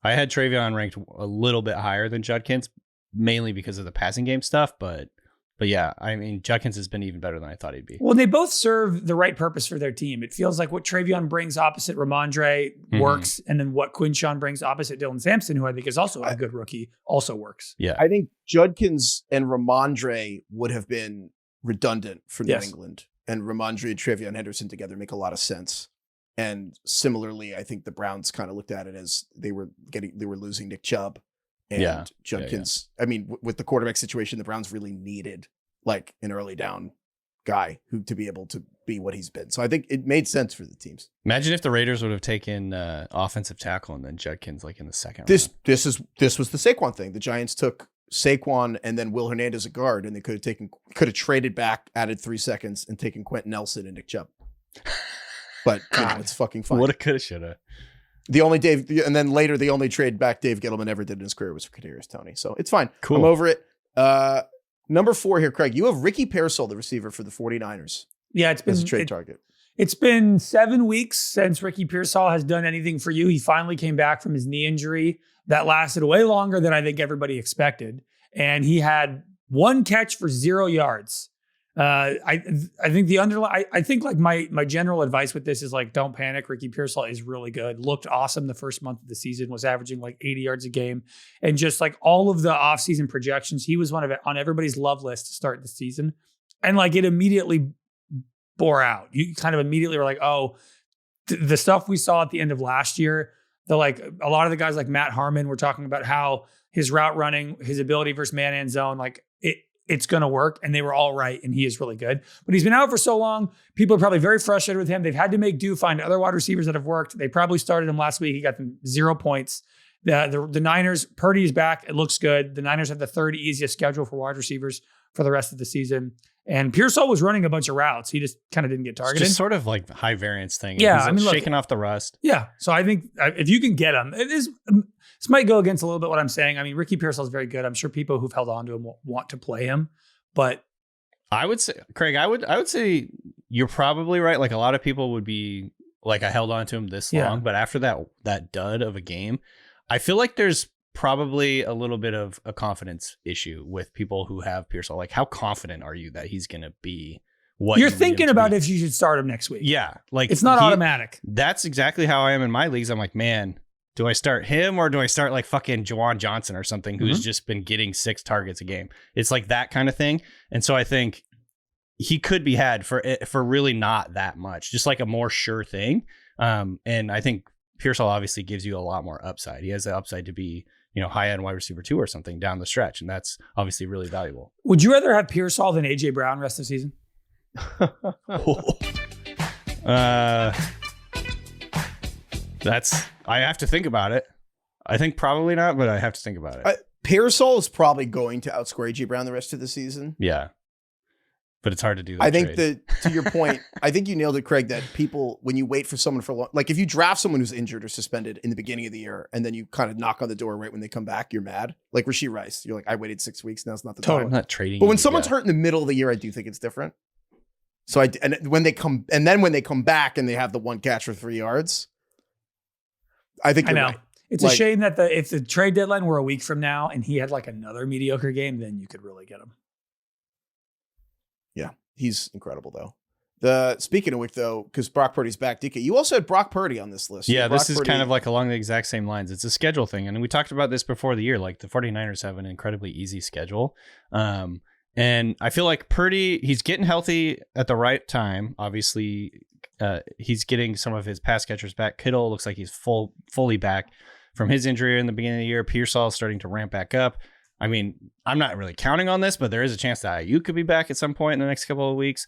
I had Travion ranked a little bit higher than Judkins, mainly because of the passing game stuff, but yeah, I mean, Judkins has been even better than I thought he'd be. Well, they both serve the right purpose for their team. It feels like what Travion brings opposite Ramondre works, and then what Quinshon brings opposite Dylan Sampson, who I think is also a good rookie, also works. Yeah. I think Judkins and Ramondre would have been redundant for New England, and Ramondre and Travion Henderson together make a lot of sense. And similarly, I think the Browns kind of looked at it as they were losing Nick Chubb. And Judkins, I mean, with the quarterback situation, the Browns really needed like an early down guy who to be able to be what he's been. So I think it made sense for the teams. Imagine if the Raiders would have taken offensive tackle and then Judkins like in the second round. This was the Saquon thing. The Giants took Saquon and then Will Hernandez a guard, and they could have traded back, added 3 seconds, and taken Quentin Nelson and Nick Chubb. But it's fucking fine. What a coulda, shoulda. The only trade back Dave Gettleman ever did in his career was for Kadarius Toney. So it's fine. Cool. I'm over it. Number 4 here, Craig. You have Ricky Pearsall, the receiver for the 49ers. Yeah, it's been as a trade target. It's been 7 weeks since Ricky Pearsall has done anything for you. He finally came back from his knee injury that lasted way longer than I think everybody expected. And he had 1 catch for 0 yards. I think I think like my general advice with this is like, don't panic. Ricky Pearsall is really good. Looked awesome the first month of the season, was averaging like 80 yards a game. And just like all of the offseason projections, he was on everybody's love list to start the season. And like it immediately bore out. You kind of immediately were like, oh, the stuff we saw at the end of last year, a lot of the guys like Matt Harmon were talking about how his route running, his ability versus man and zone, like it's going to work. And they were all right. And he is really good. But he's been out for so long. People are probably very frustrated with him. They've had to make do, find other wide receivers that have worked. They probably started him last week. He got them 0 points. The Niners, Purdy is back. It looks good. The Niners have the 3rd easiest schedule for wide receivers for the rest of the season. And Pearsall was running a bunch of routes. He just kind of didn't get targeted. It's just sort of like the high variance thing. Yeah. He's I mean, shaking off the rust. Yeah. So I think if you can get him, this might go against a little bit what I'm saying. I mean, Ricky Pearsall is very good. I'm sure people who've held on to him will want to play him. But I would say, Craig, I would say you're probably right. Like a lot of people would be like, I held on to him this long, but after that dud of a game, I feel like there's probably a little bit of a confidence issue with people who have Pearsall. Like, how confident are you that he's going to be what you're thinking about if you should start him next week? Yeah. Like it's not automatic. That's exactly how I am in my leagues. I'm like, man, do I start him or do I start like fucking Juwan Johnson or something who's just been getting 6 targets a game? It's like that kind of thing. And so I think he could be had for really not that much, just like a more sure thing. And I think Pearsall obviously gives you a lot more upside. He has the upside to be, high end wide receiver 2 or something down the stretch. And that's obviously really valuable. Would you rather have Pearsall than AJ Brown rest of the season? I have to think about it. I think probably not, but I have to think about it. Pearsall is probably going to outscore AJ Brown the rest of the season. Yeah. But it's hard to do that. I think to your point, I think you nailed it, Craig, that people, when you wait for someone for long, like if you draft someone who's injured or suspended in the beginning of the year, and then you kind of knock on the door right when they come back, you're mad. Like Rashee Rice, you're like, I waited 6 weeks. Now it's not the time. I'm not trading. But when someone's hurt in the middle of the year, I do think it's different. So when they come back and they have the 1 catch for 3 yards, I think you're right. It's a shame that if the trade deadline were a week from now and he had like another mediocre game, then you could really get him. Yeah, he's incredible though. Speaking of which though, because Brock Purdy's back, DK, you also had Brock Purdy on this list. Yeah, this is kind of like along the exact same lines. It's a schedule thing. And we talked about this before the year. Like the 49ers have an incredibly easy schedule. And And I feel like Purdy, he's getting healthy at the right time. Obviously, he's getting some of his pass catchers back. Kittle looks like he's fully back from his injury in the beginning of the year. Pearsall is starting to ramp back up. I mean, I'm not really counting on this, but there is a chance that Ayuk could be back at some point in the next couple of weeks.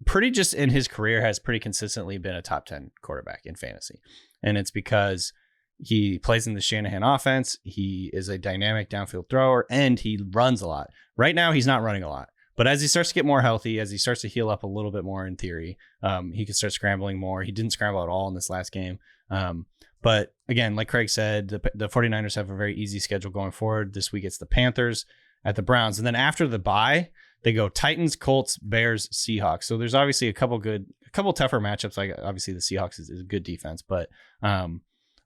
Purdy just in his career has pretty consistently been a top 10 quarterback in fantasy. And it's because he plays in the Shanahan offense. He is a dynamic downfield thrower, and he runs a lot. Right now, he's not running a lot. But as he starts to get more healthy, as he starts to heal up a little bit more in theory, he can start scrambling more. He didn't scramble at all in this last game. But again, like Craig said, the 49ers have a very easy schedule going forward. This week it's the Panthers at the Browns. And then after the bye, they go Titans, Colts, Bears, Seahawks. So there's obviously a couple tougher matchups. Like obviously the Seahawks is a good defense, but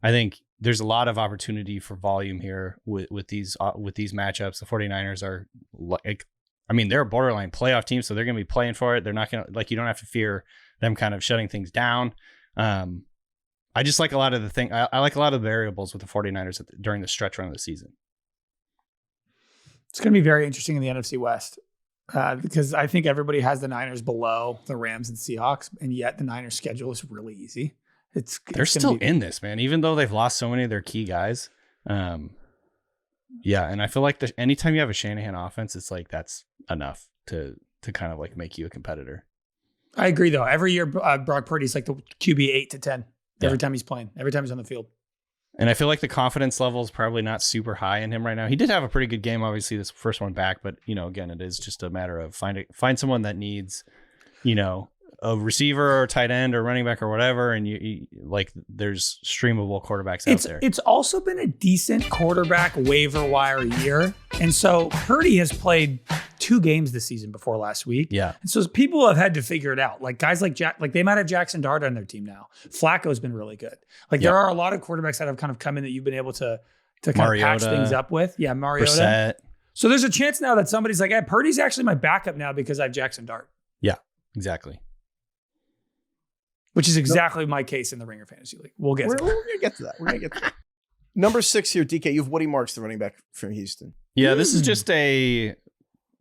I think there's a lot of opportunity for volume here with these matchups. The 49ers are like, I mean, they're a borderline playoff team, so they're going to be playing for it. They're not going to, like, you don't have to fear them kind of shutting things down. I just like a lot of the thing. I like a lot of the variables with the 49ers during the stretch run of the season. It's going to be very interesting in the NFC West because I think everybody has the Niners below the Rams and Seahawks, and yet the Niners schedule is really easy. They're still in this, man, even though they've lost so many of their key guys. Yeah, and I feel like anytime you have a Shanahan offense, it's like that's enough to kind of like make you a competitor. I agree, though. Every year, Brock Purdy's like the QB 8 to 10 every time he's playing, every time he's on the field. And I feel like the confidence level is probably not super high in him right now. He did have a pretty good game, obviously, this first one back. But, you know, again, it is just a matter of find someone that needs, you know, a receiver or tight end or running back or whatever. And you like there's streamable quarterbacks out there. It's also been a decent quarterback waiver wire year. And so Purdy has played 2 games this season before last week. Yeah. And so people have had to figure it out. Like guys like they might have Jackson Dart on their team now. Flacco's been really good. Like there are a lot of quarterbacks that have kind of come in that you've been able to kind of patch things up with. Yeah, Mariota. Brissett. So there's a chance now that somebody's like, hey, Purdy's actually my backup now because I have Jackson Dart. Yeah, exactly. Which is exactly my case in the Ringer Fantasy League. We're going to get to that. Number 6 here, DK. You have Woody Marks, the running back from Houston. Yeah, this is just a,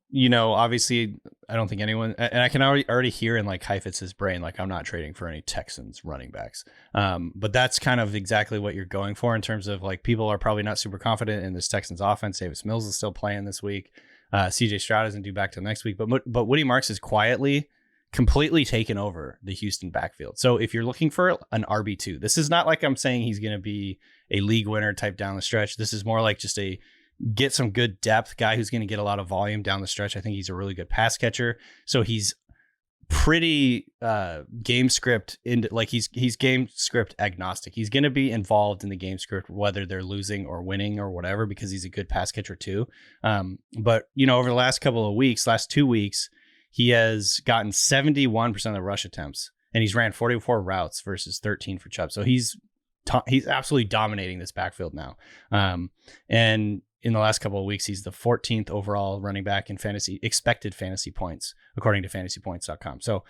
you know, obviously, I don't think anyone, and I can already hear in like Heifetz's brain, like I'm not trading for any Texans running backs. But that's kind of exactly what you're going for in terms of like people are probably not super confident in this Texans offense. Davis Mills is still playing this week. CJ Stroud isn't due back till next week. But Woody Marks is quietly completely taken over the Houston backfield. So if you're looking for an RB2, this is not like I'm saying he's going to be a league winner type down the stretch. This is more like just a get some good depth guy who's going to get a lot of volume down the stretch. I think he's a really good pass catcher. So he's pretty game script he's game script agnostic. He's going to be involved in the game script whether they're losing or winning or whatever because he's a good pass catcher too. But you know, over the last 2 weeks, he has gotten 71% of the rush attempts, and he's ran 44 routes versus 13 for Chubb. So he's absolutely dominating this backfield now. And in the last couple of weeks, he's the 14th overall running back in expected fantasy points, according to fantasypoints.com. So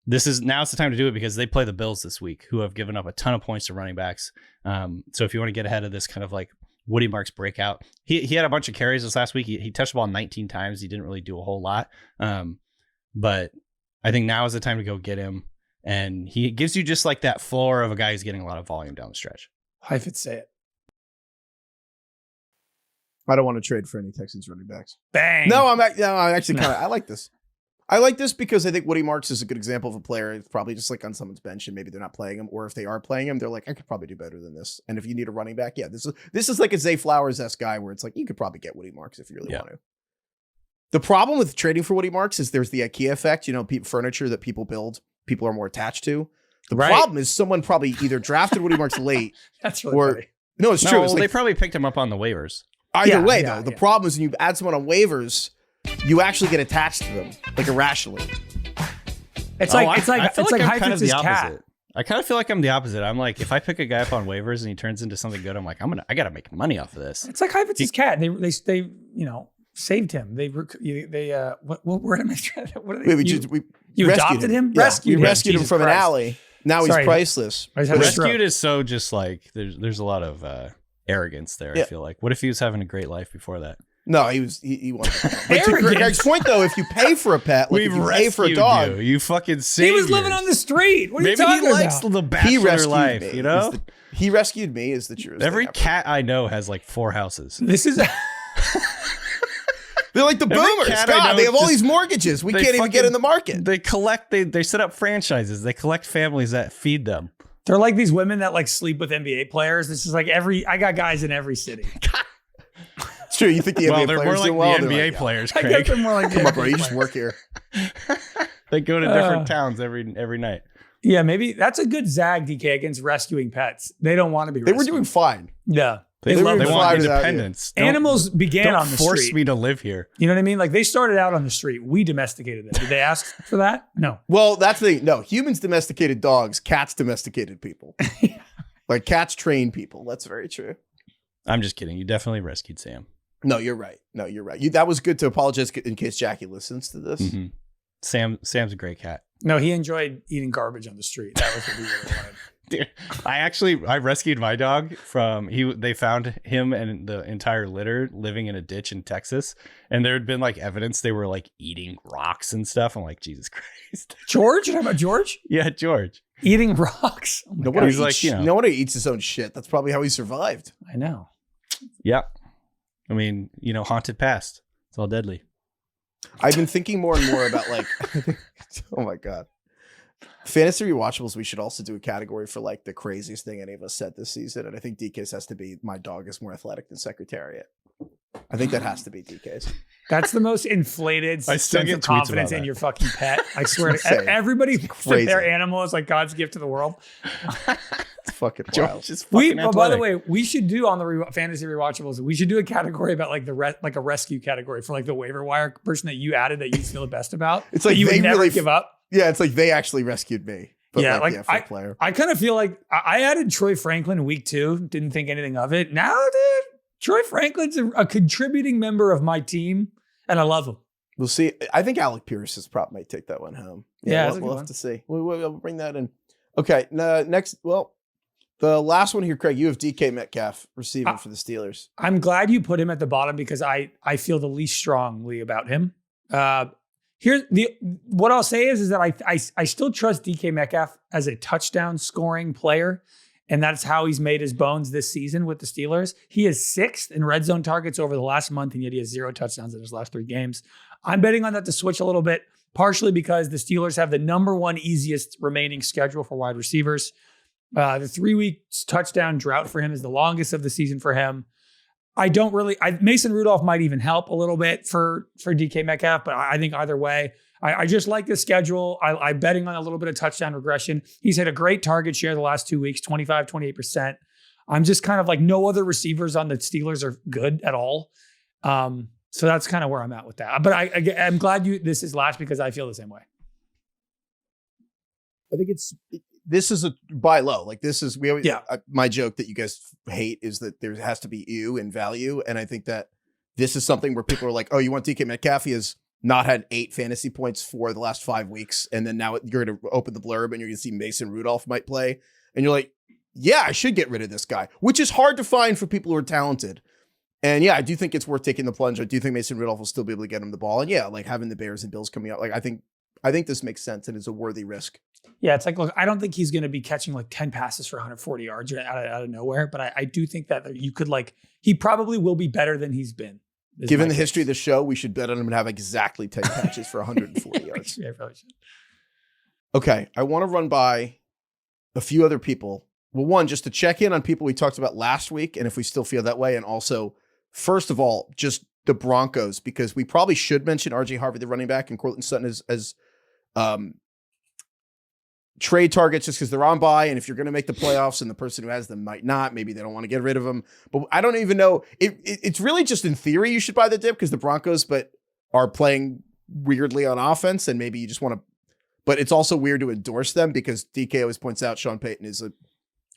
now's the time to do it because they play the Bills this week, who have given up a ton of points to running backs. So if you want to get ahead of this kind of like Woody Marks breakout, he had a bunch of carries this last week. He touched the ball 19 times. He didn't really do a whole lot. But I think now is the time to go get him. And he gives you just like that floor of a guy who's getting a lot of volume down the stretch. Heifetz, say it. I don't want to trade for any Texans running backs. Bang. No, I'm actually kind of, I like this. I like this because I think Woody Marks is a good example of a player. It's probably just like on someone's bench and maybe they're not playing him, or if they are playing him, they're like, I could probably do better than this. And if you need a running back, yeah, this is like a Zay Flowers-esque guy where it's like you could probably get Woody Marks if you really want to. The problem with trading for Woody Marks is there's the IKEA effect. You know, furniture that people build, people are more attached to. The problem is someone probably either drafted Woody Marks late. That's really funny. No, it's true. Well, it's like, they probably picked him up on the waivers. Either way, though, the problem is when you add someone on waivers, you actually get attached to them, like irrationally. It's like Heifetz's cat. I kind of feel like I'm the opposite. I'm like, if I pick a guy up on waivers and he turns into something good, I'm like, I got to make money off of this. It's like Heifetz's cat. They you know, saved him. What word am I trying to? What are they? You adopted him? Yeah, we rescued him from an alley. Now he's priceless. Rescued is so just like there's a lot of arrogance there. I feel like. What if he was having a great life before that? No, he wanted. But to Greg's point, though, if you pay for a pet, like if you pay for a dog, you fucking saved. He was living on the street. What are you Maybe talking he likes about? the bachelor life. me, You know, he rescued me. Is the truth. every cat I know has like 4 houses. This is. They're like the boomers. cat I God, know they have all just- these mortgages. We they can't even get fucking- in the market. They collect. They set up franchises. They collect families that feed them. They're like these women that like sleep with NBA players. This is like I got guys in every city. It's true. You think the NBA Well, they're players more do like well? the They're NBA like, yeah. players, I guess Craig. they're more like Come on, bro. NBA You just players. work here. They go to different towns every night. Yeah, maybe that's a good zag, DK, against rescuing pets. They don't want to be They were rescued. doing fine. Yeah. They love were them. want fine without you. independence. Don't- Animals began don't on the force street. me to live here. You know what I mean? Like they started out on the street. We domesticated them. Did they ask for that? No. Well, that's the thing. No, humans domesticated dogs. Cats domesticated people. Like cats train people. That's very true. I'm just kidding. You definitely rescued Sam. No, you're right. No, you're right. That was good to apologize in case Jackie listens to this. Mm-hmm. Sam's a great cat. No, he enjoyed eating garbage on the street. That was what he really wanted. Dude, I rescued my dog from they found him and the entire litter living in a ditch in Texas, and there had been like evidence they were like eating rocks and stuff. I'm like, Jesus Christ. George? You talking about George? Yeah, George. Eating rocks. Oh my Nobody God. He's eats, like, you know. nobody eats his own shit. That's probably how he survived. I know. Yeah. I mean, haunted past. It's all deadly. I've been thinking more and more about like, oh my God. Fantasy rewatchables, we should also do a category for like the craziest thing any of us said this season. And I think DK's has to be my dog is more athletic than Secretariat. I think that has to be DK's. That's the most inflated I still sense get of tweets confidence about in that. your fucking pet. I swear insane. to everybody thinks that crazy. their animal is like God's gift to the world. It's fucking wild. George is fucking By the athletic. way, we should do on the fantasy rewatchables. We should do a category about like like a rescue category for like the waiver wire person that you added that you feel the best about. It's like that you they would never really give up. Yeah, it's like they actually rescued me. But Yeah, like, for a player. I kind of feel like I added Troy Franklin in week 2. Didn't think anything of it. Now, dude, Troy Franklin's a contributing member of my team, and I love him. We'll see. I think Alec Pierce's prop might take that one home. Yeah, that's a we'll good have one. to see. We'll bring that in. Okay, next. Well, the last one here, Craig. You have DK Metcalf receiving for the Steelers. I'm glad you put him at the bottom because I feel the least strongly about him. What I'll say is that I still trust DK Metcalf as a touchdown scoring player, and that's how he's made his bones this season with the Steelers. He is 6th in red zone targets over the last month, and yet he has 0 touchdowns in his last 3 games. I'm betting on that to switch a little bit, partially because the Steelers have the number 1 easiest remaining schedule for wide receivers. The 3-week touchdown drought for him is the longest of the season for him. Mason Rudolph might even help a little bit for DK Metcalf, but I think either way, I just like the schedule. I'm betting on a little bit of touchdown regression. He's had a great target share the last 2 weeks, 25, 28%. I'm just kind of like no other receivers on the Steelers are good at all. So that's kind of where I'm at with that. But I'm glad this is last because I feel the same way. I think this is a buy low. Like this is my joke that you guys hate is that there has to be ew in value, and I think that this is something where people are like, "Oh, you want DK Metcalf? He has not had 8 fantasy points for the last 5 weeks, and then now you're going to open the blurb and you're going to see Mason Rudolph might play, and you're like, yeah, I should get rid of this guy," which is hard to find for people who are talented. And yeah, I do think it's worth taking the plunge. I do think Mason Rudolph will still be able to get him the ball, and yeah, like having the Bears and Bills coming out, like I think this makes sense and is a worthy risk. Yeah, it's like, look, I don't think he's going to be catching like 10 passes for 140 yards out of nowhere, but I do think that you could he probably will be better than he's been. Given the history of the show, we should bet on him and have exactly 10 catches for 140 yards. Yeah, probably should. Okay, I want to run by a few other people. Well, one, just to check in on people we talked about last week and if we still feel that way. And also, first of all, just the Broncos, because we probably should mention RJ Harvey, the running back, and Cortland Sutton as trade targets just because they're on bye. And if you're going to make the playoffs and the person who has them might not, maybe they don't want to get rid of them. But I don't even know. It's really just in theory you should buy the dip because the Broncos are playing weirdly on offense and maybe you just want to. But it's also weird to endorse them because DK always points out Sean Payton is a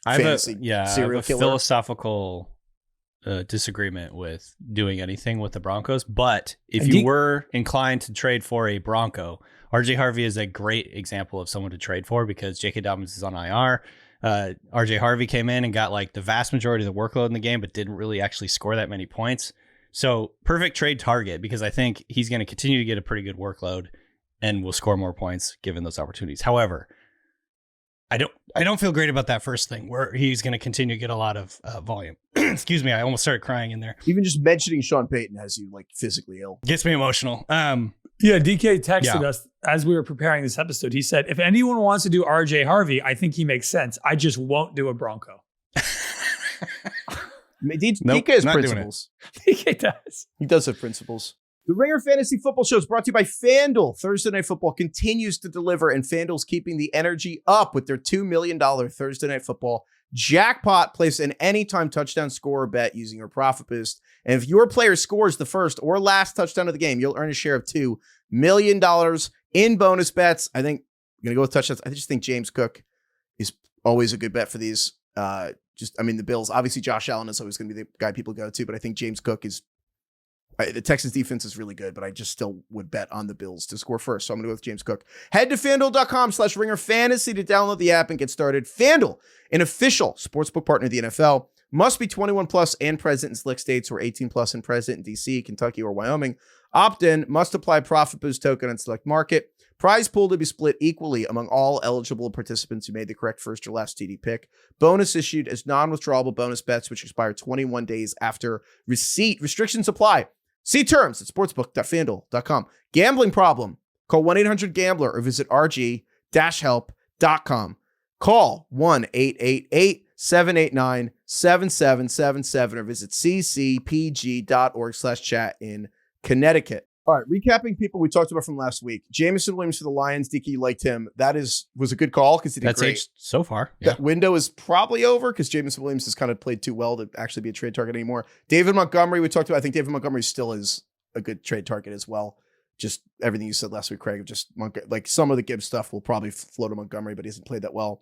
fantasy serial killer. Philosophical disagreement with doing anything with the Broncos. But if you were inclined to trade for a Bronco, RJ Harvey is a great example of someone to trade for because J.K. Dobbins is on IR. RJ Harvey came in and got like the vast majority of the workload in the game, but didn't really actually score that many points. So perfect trade target, because I think he's going to continue to get a pretty good workload and will score more points given those opportunities. However, I don't feel great about that first thing where he's going to continue to get a lot of volume. Excuse me. I almost started crying in there. Even just mentioning Sean Payton has you like physically ill. Gets me emotional. Yeah, DK texted us as we were preparing this episode. He said, if anyone wants to do RJ Harvey, I think he makes sense. I just won't do a Bronco. DK has principles. DK does. He does have principles. The Ringer Fantasy Football Show is brought to you by FanDuel. Thursday Night Football continues to deliver, and FanDuel's keeping the energy up with their $2 million Thursday Night Football jackpot. Place an anytime touchdown scorer bet using your profit boost. And if your player scores the first or last touchdown of the game, you'll earn a share of $2 million in bonus bets. I think I'm going to go with touchdowns. I just think James Cook is always a good bet for these. The Bills, obviously Josh Allen is always going to be the guy people go to, but I think James Cook is, the Texans defense is really good, but I just still would bet on the Bills to score first. So I'm going to go with James Cook. Head to FanDuel.com/RingerFantasy to download the app and get started. FanDuel, an official sportsbook partner of the NFL, must be 21 plus and present in select states or 18 plus and present in DC, Kentucky, or Wyoming. Opt-in, must apply profit boost token and select market. Prize pool to be split equally among all eligible participants who made the correct first or last TD pick. Bonus issued as non-withdrawable bonus bets, which expire 21 days after receipt. Restrictions apply. See terms at sportsbook.fanduel.com. Gambling problem? Call 1-800-GAMBLER or visit rg-help.com. Call 1-888-789-7777 or visit ccpg.org/chat in Connecticut. All right, recapping people we talked about from last week. Jameson Williams for the Lions. DK, you liked him. That was a good call because he did great. Aged so far. Yeah. That window is probably over because Jameson Williams has kind of played too well to actually be a trade target anymore. David Montgomery, we talked about. I think David Montgomery still is a good trade target as well. Just everything you said last week, Craig. Just like some of the Gibbs stuff will probably flow to Montgomery, but he hasn't played that well.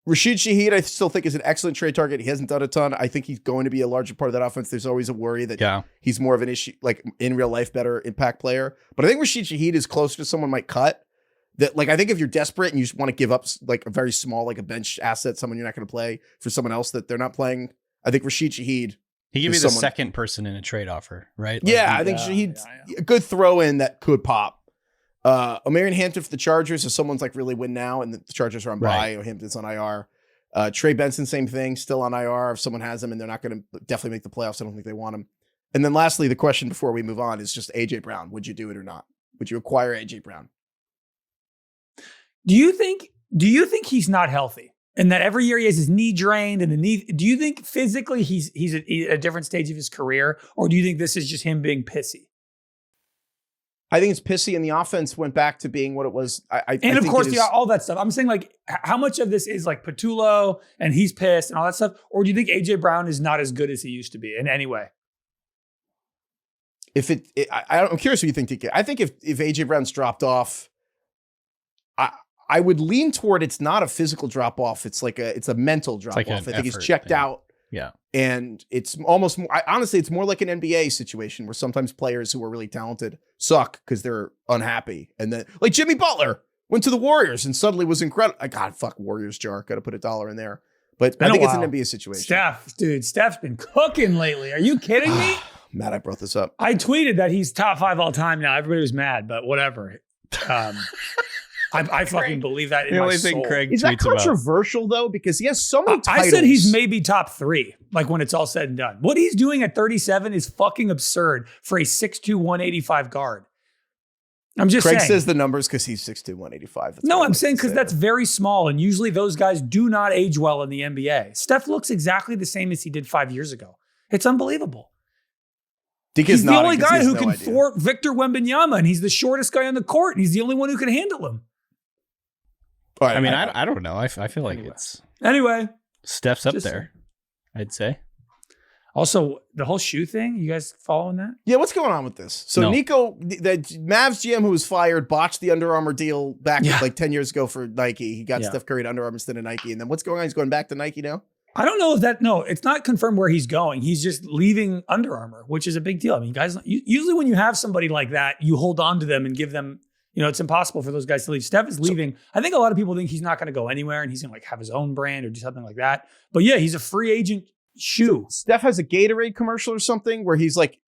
Rashid Shaheed, I still think is an excellent trade target. He hasn't done a ton. I think he's going to be a larger part of that offense. There's always a worry that he's more of an issue, like in real life, better impact player. But I think Rashid Shaheed is closer to someone might cut. That like I think if you're desperate and you just want to give up like a very small, like a bench asset, someone you're not going to play for someone else that they're not playing. I think Rashid Shaheed. He could be the second person in a trade offer, right? Like I think Shaheed's a good throw in that could pop. Omarion Hampton for the Chargers, if someone's like really win now and the Chargers are on bye, or Hampton's on IR. Trey Benson, same thing, still on IR. If someone has him and they're not going to definitely make the playoffs, I don't think they want him. And then lastly, the question before we move on is just AJ Brown. Would you do it or not? Would you acquire AJ Brown? Do you think he's not healthy and that every year he has his knee drained and the knee? Do you think physically he's at a different stage of his career, or do you think this is just him being pissy? I think it's pissy, and the offense went back to being what it was. I of course, all that stuff. I'm saying, like, how much of this is like Patullo and he's pissed and all that stuff, or do you think AJ Brown is not as good as he used to be in any way? I'm curious what you think, DK. I think if AJ Brown's dropped off, I would lean toward it's not a physical drop off. It's a mental drop off. I think he's checked out. Yeah. And it's almost, honestly, it's more like an NBA situation where sometimes players who are really talented suck because they're unhappy. And then, like Jimmy Butler went to the Warriors and suddenly was incredible. God, fuck Warriors jar. Got to put $1 in there. But I think it's an NBA situation. Steph's been cooking lately. Are you kidding me? Matt, I brought this up. I tweeted that he's top 5 all time now. Everybody was mad, but whatever. I fucking believe that in my soul. Is that controversial though? Because he has so many titles. I said he's maybe top 3, like when it's all said and done. What he's doing at 37 is fucking absurd for a 6'2", 185 guard. I'm just saying. Craig says the numbers because he's 6'2", 185. No, I'm saying because that's very small, and usually those guys do not age well in the NBA. Steph looks exactly the same as he did 5 years ago. It's unbelievable. He's the only guy who can thwart Victor Wembanyama, and he's the shortest guy on the court, and he's the only one who can handle him. Right, I mean, I don't know. I feel like anyway. Steph's up there, I'd say. Also, the whole shoe thing, you guys following that? Yeah, what's going on with this? So Nico, the Mavs GM who was fired, botched the Under Armour deal back like 10 years ago for Nike. He got Steph Curry to Under Armour instead of Nike. And then what's going on? He's going back to Nike now? I don't know if it's not confirmed where he's going. He's just leaving Under Armour, which is a big deal. I mean, guys, usually when you have somebody like that, you hold on to them and give them, it's impossible for those guys to leave. Steph is leaving. I think a lot of people think he's not going to go anywhere and he's going to like have his own brand or do something like that. But yeah, he's a free agent shoe. Steph has a Gatorade commercial or something where he's like,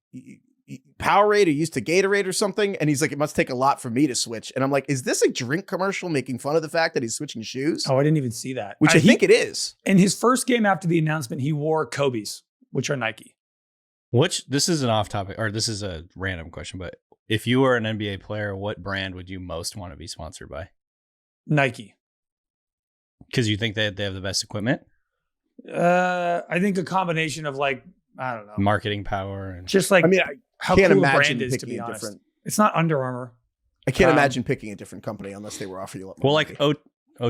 Powerade are used to Gatorade or something, and he's like, it must take a lot for me to switch. And I'm like, is this a drink commercial making fun of the fact that he's switching shoes? Oh, I didn't even see that. Which I think it is. In his first game after the announcement, he wore Kobe's, which are Nike. This is an off topic, or this is a random question, but if you were an NBA player, what brand would you most want to be sponsored by? Nike. Because you think that they have the best equipment? I think a combination of like, I don't know, marketing power and just like, I mean, how can't cool imagine brand is, to picking be a honest. different. It's not Under Armour. I can't imagine picking a different company unless they were offering you a lot more well, money. like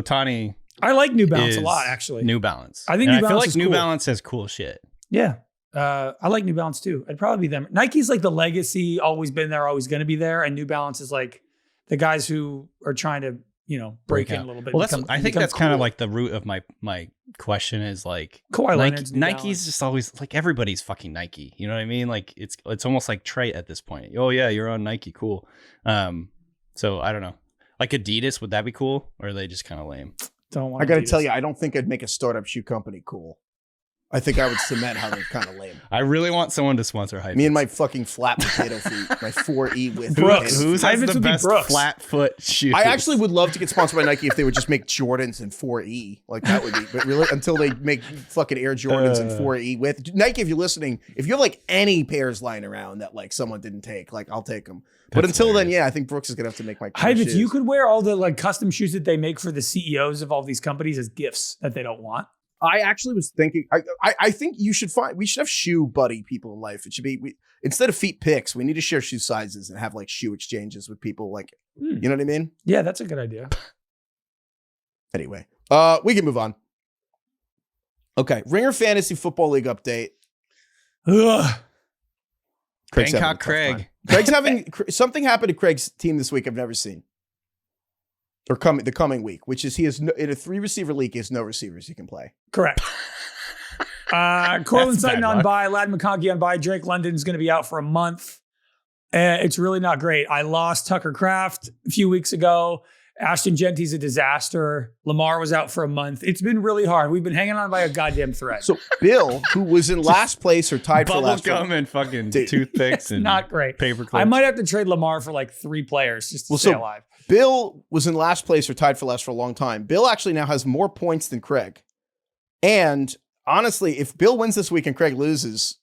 Otani. I like New Balance a lot, actually. New Balance. I think and New I feel Balance like is New cool. Balance has cool shit. Yeah. I like New Balance too. I'd probably be them. Nike's like the legacy, always been there, always going to be there. And New Balance is like the guys who are trying to, break in a little bit. Well, I think that's kind of cool. like the root of my question is like Kawhi Nike, Leonard's New Nike's Balance. just always like everybody's fucking Nike. You know what I mean? Like it's almost like trait at this point. Oh yeah, you're on Nike, cool. So I don't know. Like Adidas, would that be cool, or are they just kind of lame? Don't want I got to tell you, I don't think I'd make a startup shoe company cool. I think I would cement how they're kind of lame. I really want someone to sponsor Heifetz. Me and my fucking flat potato feet, my 4E with Brooks. potato Who's feet. has Heifetz the would be best Brooks. flat foot shoes? I actually would love to get sponsored by Nike if they would just make Jordans in 4E. Like that would be, but really until they make fucking Air Jordans in 4E with Nike. If you're listening, if you have like any pairs lying around that like someone didn't take, like I'll take them. But That's until hilarious. then, yeah, I think Brooks is gonna have to make my Heifetz, shoes. you could wear all the like custom shoes that they make for the CEOs of all these companies as gifts that they don't want. I actually was thinking. I think we should have shoe buddy people in life. It should be instead of feet picks, we need to share shoe sizes and have like shoe exchanges with people. Like, you know what I mean? Yeah, that's a good idea. Anyway, we can move on. Okay, Ringer Fantasy Football League update. Ugh. Craig's having a Bangkok tough Craig. time. Craig's having something happened to Craig's team this week I've never seen. Or the coming week, which is he has in a 3-receiver league, he has no receivers he can play. Correct. Cortland That's Sutton bad on luck. bye. Ladd McConkey on bye. Drake London's going to be out for a month. It's really not great. I lost Tucker Kraft a few weeks ago. Ashton Genty's a disaster. Lamar was out for a month. It's been really hard. We've been hanging on by a goddamn thread. So Bill, who was in last place or tied for Bubble last gum place. and fucking Dude, toothpicks and not great. paper clips. I might have to trade Lamar for like 3 players just to stay alive. Bill was in last place or tied for last for a long time. Bill actually now has more points than Craig. And honestly, if Bill wins this week and Craig loses,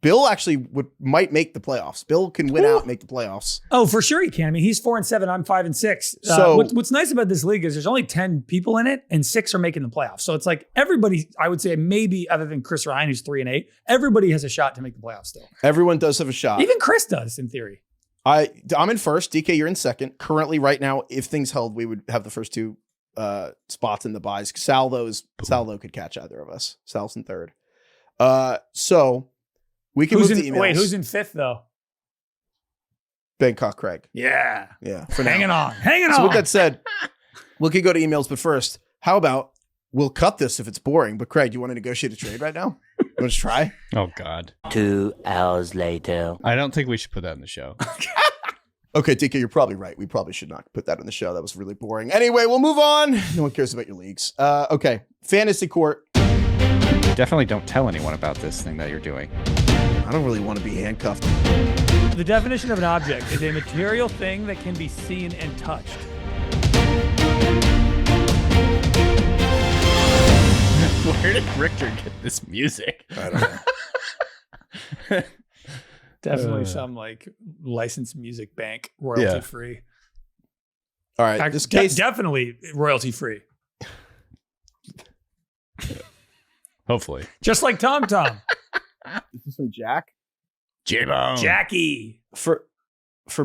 Bill actually might make the playoffs. Bill can win out and make the playoffs. Oh, for sure he can. I mean, he's 4-7. I'm 5-6. So- what's nice about this league is there's only 10 people in it, and 6 are making the playoffs. So it's like everybody. I would say maybe other than Chris Ryan, who's 3-8, everybody has a shot to make the playoffs still. Everyone does have a shot. Even Chris does in theory. I'm in first. DK, you're in second. Currently, right now, if things held, we would have the first 2 spots in the buys. Sal though could catch either of us. Sal's in third. So we can move to emails. Wait, who's in 5th though? Bangkok Craig. Yeah, Yeah, for now. hanging on. So with that said, we could go to emails, but first, how about we'll cut this if it's boring? But Craig, do you want to negotiate a trade right now? You want to try? Oh God. 2 hours later. I don't think we should put that in the show. Okay, DK, you're probably right. We probably should not put that on the show. That was really boring. Anyway, we'll move on. No one cares about your leagues. Okay, Fantasy Court. Definitely don't tell anyone about this thing that you're doing. I don't really want to be handcuffed. The definition of an object is a material thing that can be seen and touched. Where did Richter get this music? I don't know. Definitely some like licensed music bank, royalty free. All right, this case. Definitely royalty free. Hopefully. Just like Tom Tom. Is this from Jack? J-Bone. Jackie. For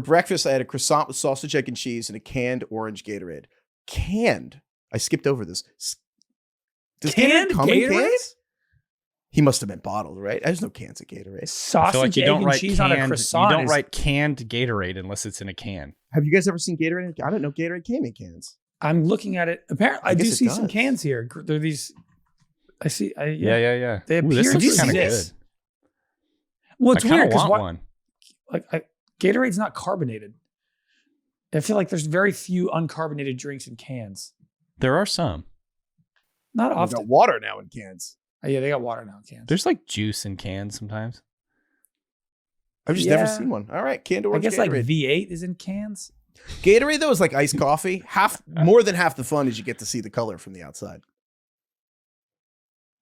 breakfast, I had a croissant with sausage, egg, and cheese and a canned orange Gatorade. Canned? I skipped over this. Does Canned come in Gatorade? cans? He must have meant bottled, right? There's no cans of Gatorade. I Sausage, feel like you egg, don't and write cheese on a canned. croissant. You don't write canned Gatorade unless it's in a can. Have you guys ever seen Gatorade? I don't know. Gatorade came in cans. I'm looking at it. Apparently, I do guess it see some does. cans here. There are these. I see. Yeah. They Ooh, appear this to looks kind of exist. good. Well, it's I kind weird of because want one. Gatorade's not carbonated. I feel like there's very few uncarbonated drinks in cans. There are some. Not I've got often. water now in cans. Yeah, they got water now in cans. There's like juice in cans sometimes. I've just never seen one. All right, canned I orange guess Gatorade. like V8 is in cans. Gatorade, though, is like iced coffee. More than half the fun is you get to see the color from the outside.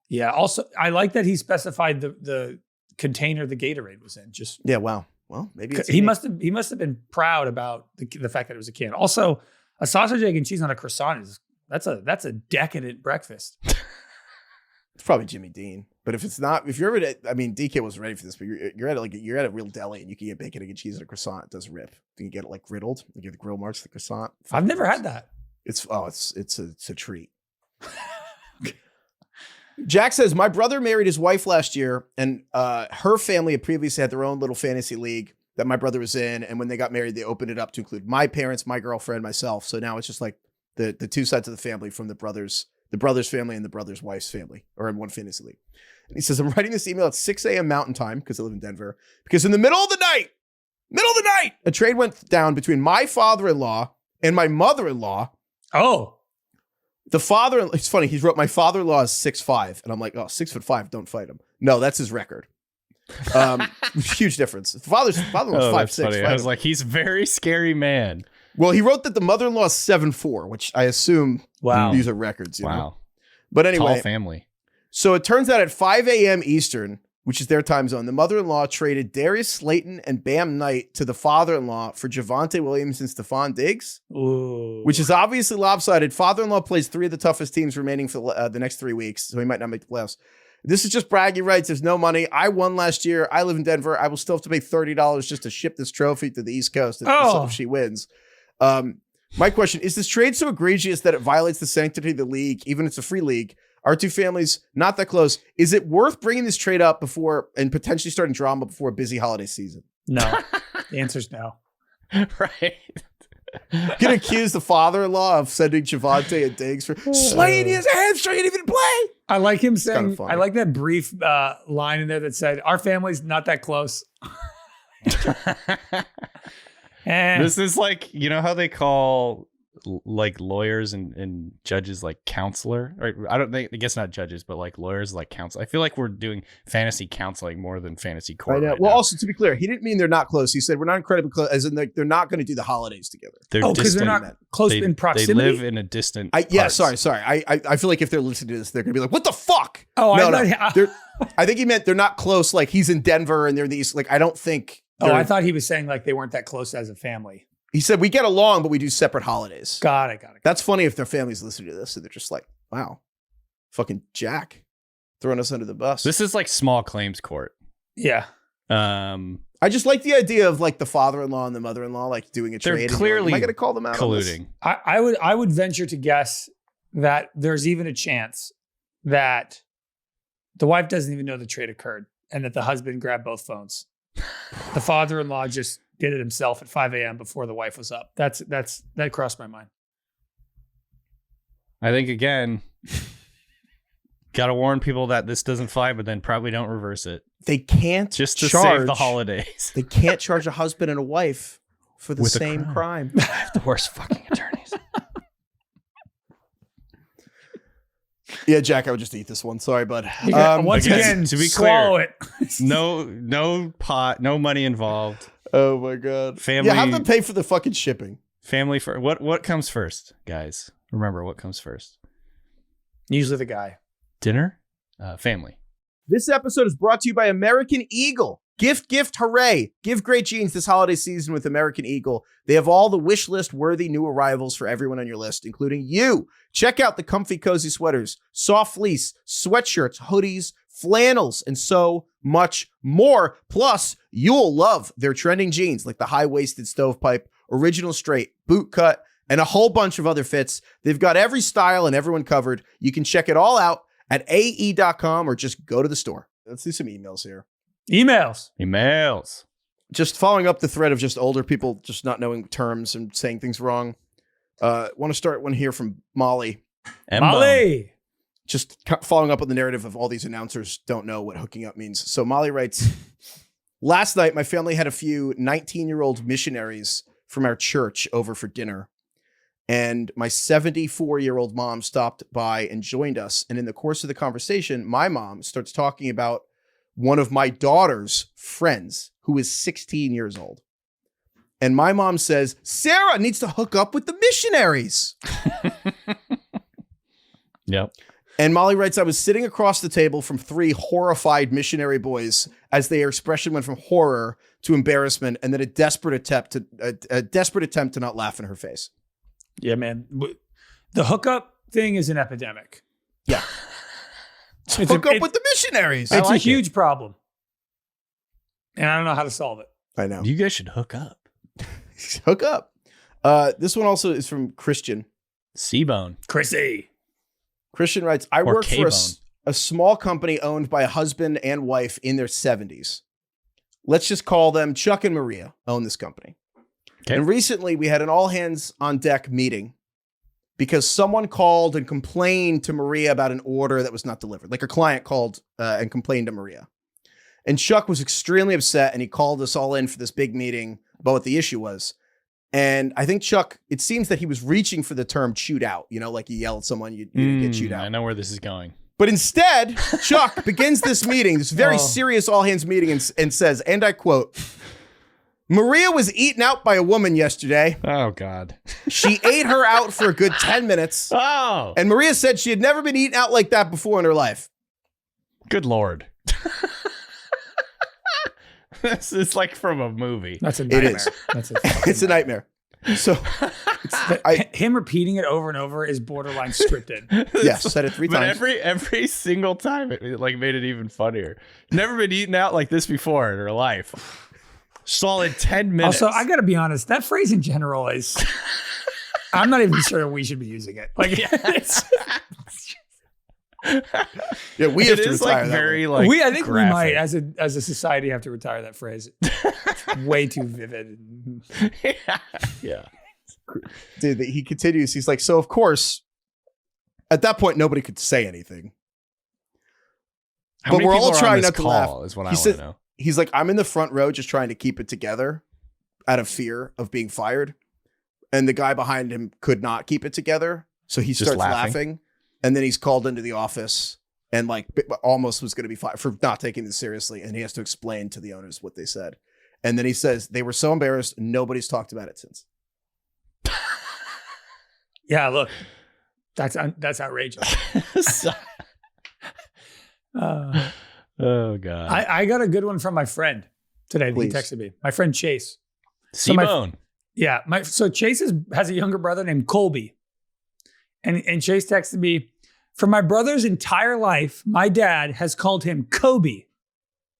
Yeah. Also, I like that he specified the container the Gatorade was in. Just Yeah, wow. Well, maybe it's he must have been proud about the fact that it was a can. Also, a sausage, egg, and cheese on a croissant that's a decadent breakfast. It's probably Jimmy Dean. But if it's not, if you're ever at, I mean, DK wasn't ready for this, but you're at a real deli and you can get bacon, egg, and cheese and a croissant. It does rip. You can get it like griddled. You get the grill marks of the croissant. I've never had that. It's a treat. Jack says, my brother married his wife last year, and her family had previously had their own little fantasy league that my brother was in. And when they got married, they opened it up to include my parents, my girlfriend, myself. So now it's just like the two sides of the family from the brother's family and the brother's wife's family are in one fantasy league. And he says, I'm writing this email at 6 a.m. Mountain Time because I live in Denver, because in the middle of the night, a trade went down between my father-in-law and my mother-in-law. Oh, The father, it's funny, he wrote, my father-in-law is 6'5", and I'm like, oh, 6'5", don't fight him. No, that's his record. Huge difference. The father-in-law's 5'6". I was like, he's a very scary man. Well, he wrote that the mother-in-law is 7'4", which I assume these are records. You know? But anyway, tall family. So it turns out at 5 a.m. Eastern, which is their time zone, the mother-in-law traded Darius Slayton and Bam Knight to the father-in-law for Javonte Williams and Stephon Diggs, which is obviously lopsided. Father-in-law plays 3 of the toughest teams remaining for the next 3 weeks, so he might not make the playoffs. This is just brag. He writes, there's no money. I won last year. I live in Denver. I will still have to pay $30 just to ship this trophy to the East Coast if she wins. My question, is this trade so egregious that it violates the sanctity of the league, even if it's a free league? Our two families, not that close. Is it worth bringing this trade up before and potentially starting drama before a busy holiday season? No. The answer's no. Right. Gonna accuse the father-in-law of sending Javonte and Diggs for slaying his hamstring and even play. I like him saying, funny. I like that brief line in there that said, our family's not that close. This is like, you know how they call like lawyers and judges like counselor, or I guess not judges, but like lawyers like counsel. I feel like we're doing fantasy counseling more than fantasy court. I know. Right Well, now. also to be clear, he didn't mean they're not close. He said we're not incredibly close, as in they're not going to do the holidays together. Because they're not close in proximity. They live in a distant. Sorry. I feel like if they're listening to this, they're going to be like, "What the fuck?" Oh, no. I think he meant they're not close. Like he's in Denver and they're in the East. Like I don't think. I thought he was saying like they weren't that close as a family. He said we get along, but we do separate holidays. Got it. That's funny if their families listen to this and they're just like, "Wow, fucking Jack, throwing us under the bus." This is like small claims court. Yeah. I just like the idea of like the father-in-law and the mother-in-law like doing a trade. They're clearly am I going to call them out colluding. I would venture to guess that there's even a chance that the wife doesn't even know the trade occurred and that the husband grabbed both phones. The father-in-law just did it himself at 5 a.m. before the wife was up. That crossed my mind. I think again, got to warn people that this doesn't fly, but then probably don't reverse it. They can't just to save the holidays. They can't charge a husband and a wife for the With same crime. I have the worst fucking attorneys. Yeah, Jack, I would just eat this one. Sorry, bud. Once again, to be swallow clear, it. no pot, no money involved. Oh my god. Family. Yeah, have them pay for the fucking shipping. Family for what comes first, guys? Remember what comes first. Usually the guy. Dinner, family. This episode is brought to you by American Eagle. Gift, hooray. Give great jeans this holiday season with American Eagle. They have all the wish list worthy new arrivals for everyone on your list, including you. Check out the comfy, cozy sweaters, soft fleece, sweatshirts, hoodies, flannels, and so much more. Plus, you'll love their trending jeans like the high-waisted stovepipe, original straight, boot cut, and a whole bunch of other fits. They've got every style and everyone covered. You can check it all out at ae.com or just go to the store. Let's do some emails here. Emails. Just following up the thread of just older people just not knowing terms and saying things wrong. Want to start one here from Molly. Molly. Just following up on the narrative of all these announcers don't know what hooking up means. So Molly writes, last night my family had a few 19-year-old missionaries from our church over for dinner. And my 74-year-old mom stopped by and joined us. And in the course of the conversation, my mom starts talking about one of my daughter's friends who is 16 years old. And my mom says, Sarah needs to hook up with the missionaries. Yep. And Molly writes, I was sitting across the table from 3 horrified missionary boys as their expression went from horror to embarrassment and then a desperate attempt to not laugh in her face. Yeah, man. The hookup thing is an epidemic. Yeah. Hook up with the missionaries. It's a huge problem. And I don't know how to solve it. I know. You guys should hook up. Hook up. This one also is from Christian. C-Bone. Chrissy. Christian writes, I work for a small company owned by a husband and wife in their 70s. Let's just call them Chuck and Maria own this company. Okay. And recently we had an all hands on deck meeting because someone called and complained to Maria about an order that was not delivered. Like a client called and complained to Maria. And Chuck was extremely upset and he called us all in for this big meeting about what the issue was. And I think Chuck, it seems that he was reaching for the term chewed out. You know, like you yell at someone, you get chewed out. I know where this is going. But instead, Chuck begins this meeting, this very serious all hands meeting and says, and I quote, Maria was eaten out by a woman yesterday. Oh, God. She ate her out for a good 10 minutes. Oh. And Maria said she had never been eaten out like that before in her life. Good Lord. This is like from a movie. That's a nightmare. It is. It's a nightmare. So him repeating it over and over is borderline scripted. Yes, said it 3 times. But every single time it like made it even funnier. Never been eaten out like this before in her life. Solid 10 minutes. Also, I got to be honest, that phrase in general is, I'm not even sure we should be using it. Like, it's, yeah, we have to retire like that very one. like I think graphic. we might, as a society, have to retire that phrase. It's way too vivid. Yeah. Dude, he continues. He's like, so of course, at that point, nobody could say anything. How but many we're people all are trying on this not to call laugh. is what I He want to said- know. He's like, I'm in the front row just trying to keep it together out of fear of being fired. And the guy behind him could not keep it together. So he Just starts laughing. laughing. And then he's called into the office and like almost was going to be fired for not taking this seriously. And he has to explain to the owners what they said. And then he says they were so embarrassed. Nobody's talked about it since. Yeah, look, that's outrageous. Oh, God. I got a good one from my friend today that Please. he texted me. My friend Chase. C-Bone. So Chase has a younger brother named Colby. And Chase texted me, for my brother's entire life, my dad has called him Kobe,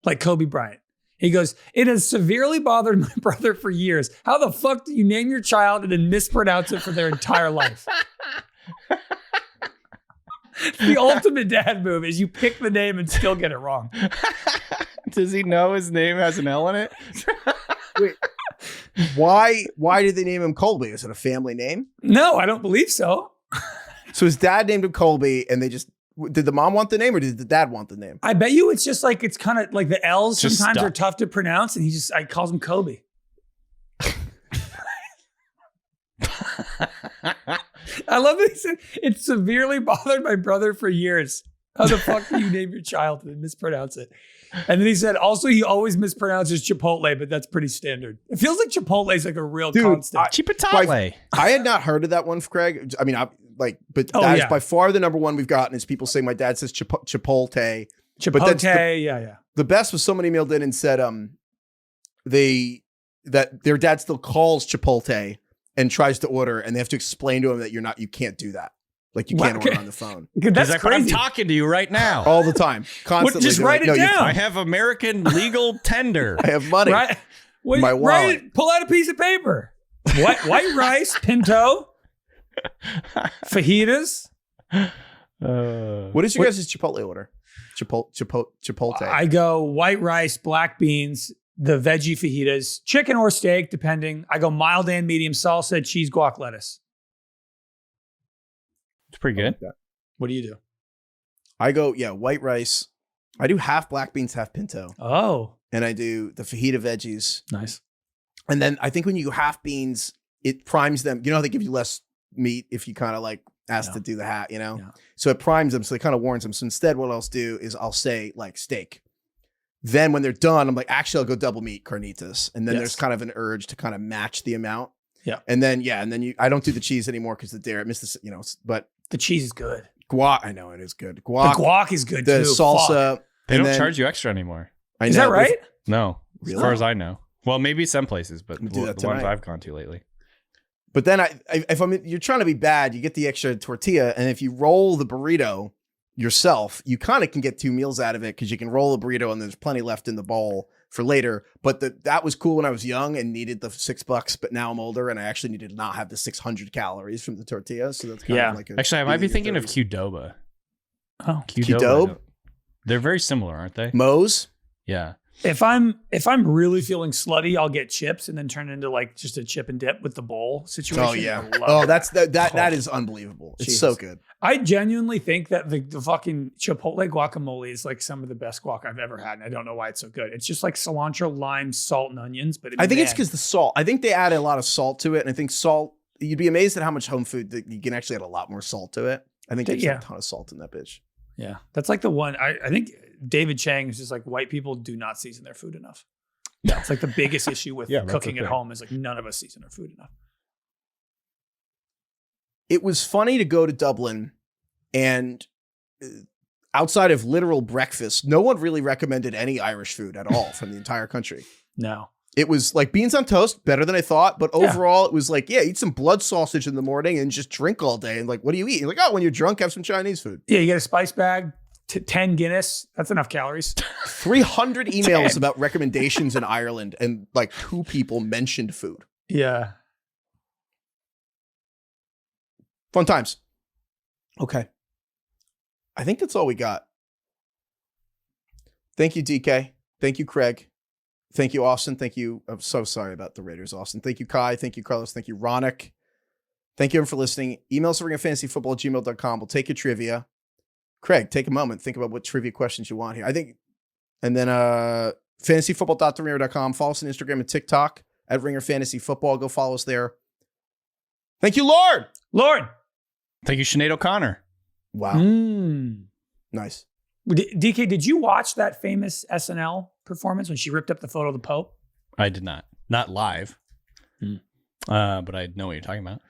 like Kobe Bryant. He goes, it has severely bothered my brother for years. How the fuck do you name your child and then mispronounce it for their entire life? The ultimate dad move is you pick the name and still get it wrong. Does he know his name has an L in it? Wait, why did they name him Colby? Is it a family name? No, I don't believe so. So his dad named him Colby, and did the mom want the name or did the dad want the name? I bet you it's just like, it's kind of like the L's Just sometimes stuck. are tough to pronounce, and I calls him Kobe. I love that he said, it severely bothered my brother for years. How the fuck do you name your child and mispronounce it? And then he said, also, he always mispronounces Chipotle, but that's pretty standard. It feels like Chipotle is like a real constant. Chipotle. I had not heard of that one, Craig. I mean, that is by far the number one we've gotten is people saying my dad says Chipotle. Chipotle, yeah. The best was someone emailed in and said that their dad still calls Chipotle and tries to order, and they have to explain to him that you can't do that. Like you can't order on the phone. That's like, crazy. I'm talking to you right now. All the time. Constantly. Just write it you down. I have American legal tender. I have money. Right? My wallet. Pull out a piece of paper. White rice, pinto, fajitas. What is your guys' Chipotle order? Chipotle. I go white rice, black beans, the veggie fajitas, chicken or steak, depending. I go mild and medium salsa, cheese, guac, lettuce. It's pretty good. What do you do? I go, white rice. I do half black beans, half pinto. Oh, And I do the fajita veggies. nice. And then I think when you go half beans, it primes them. You know how they give you less meat if you kind of like ask to do the hat, Yeah. So it primes them. So it kind of warns them. So instead, what I'll do is I'll say like steak. Then when they're done, I'm like, actually, I'll go double meat carnitas. And then there's kind of an urge to kind of match the amount. Yeah. And then, I don't do the cheese anymore because the dairy, but The cheese is good. guac, I know it is good. The guac is good the too. salsa. Fuck. They and don't then- charge you extra anymore. I Is know, that right? No, Really? as far as I know. Well, maybe some places, but We'll the do that ones tonight. I've gone to lately. But then you're trying to be bad, you get the extra tortilla. And if you roll the burrito yourself, you kind of can get 2 meals out of it because you can roll a burrito and there's plenty left in the bowl for later. But that was cool when I was young and needed the $6, but now I'm older and I actually needed to not have the 600 calories from the tortilla. So that's kind of like Actually, I might be thinking of Qdoba. Oh, Qdoba? They're very similar, aren't they? Moe's. Yeah. If I'm really feeling slutty, I'll get chips and then turn it into like just a chip and dip with the bowl situation. Oh yeah. I love it. That is unbelievable. It's Jesus. so good. I genuinely think that the fucking Chipotle guacamole is like some of the best guac I've ever had, and I don't know why it's so good. It's just like cilantro, lime, salt, and onions. But I think it's because the salt. I think they add a lot of salt to it, and I think salt. You'd be amazed at how much home food that you can actually add a lot more salt to it. I think there's a ton of salt in that bitch. Yeah, that's like the one. I think David Chang is just like white people do not season their food enough. Yeah, it's like the biggest issue with cooking at home is like none of us season our food enough. It was funny to go to Dublin and outside of literal breakfast, no one really recommended any Irish food at all from the entire country. No. It was like beans on toast, better than I thought. But overall, it was like, eat some blood sausage in the morning and just drink all day. And like, what do you eat? You're like, oh, when you're drunk, have some Chinese food. Yeah, you get a spice bag, 10 Guinness. That's enough calories. 300 emails about recommendations in Ireland, and like 2 people mentioned food. Yeah. Fun times. Okay. I think that's all we got. Thank you, DK. Thank you, Craig. Thank you, Austin. Thank you. I'm so sorry about the Raiders, Austin. Thank you, Kai. Thank you, Carlos. Thank you, Ronak. Thank you everyone for listening. Email us at ringoffantasyfootball@gmail.com. We'll take your trivia. Craig, take a moment. Think about what trivia questions you want here. I think, and then fantasyfootball.theringer.com. Follow us on Instagram and TikTok at Ringer Fantasy Football. Go follow us there. Thank you, Lord. Thank you, Sinead O'Connor. Wow. Nice. DK, did you watch that famous SNL performance when she ripped up the photo of the Pope? I did not. Not live. But I know what you're talking about.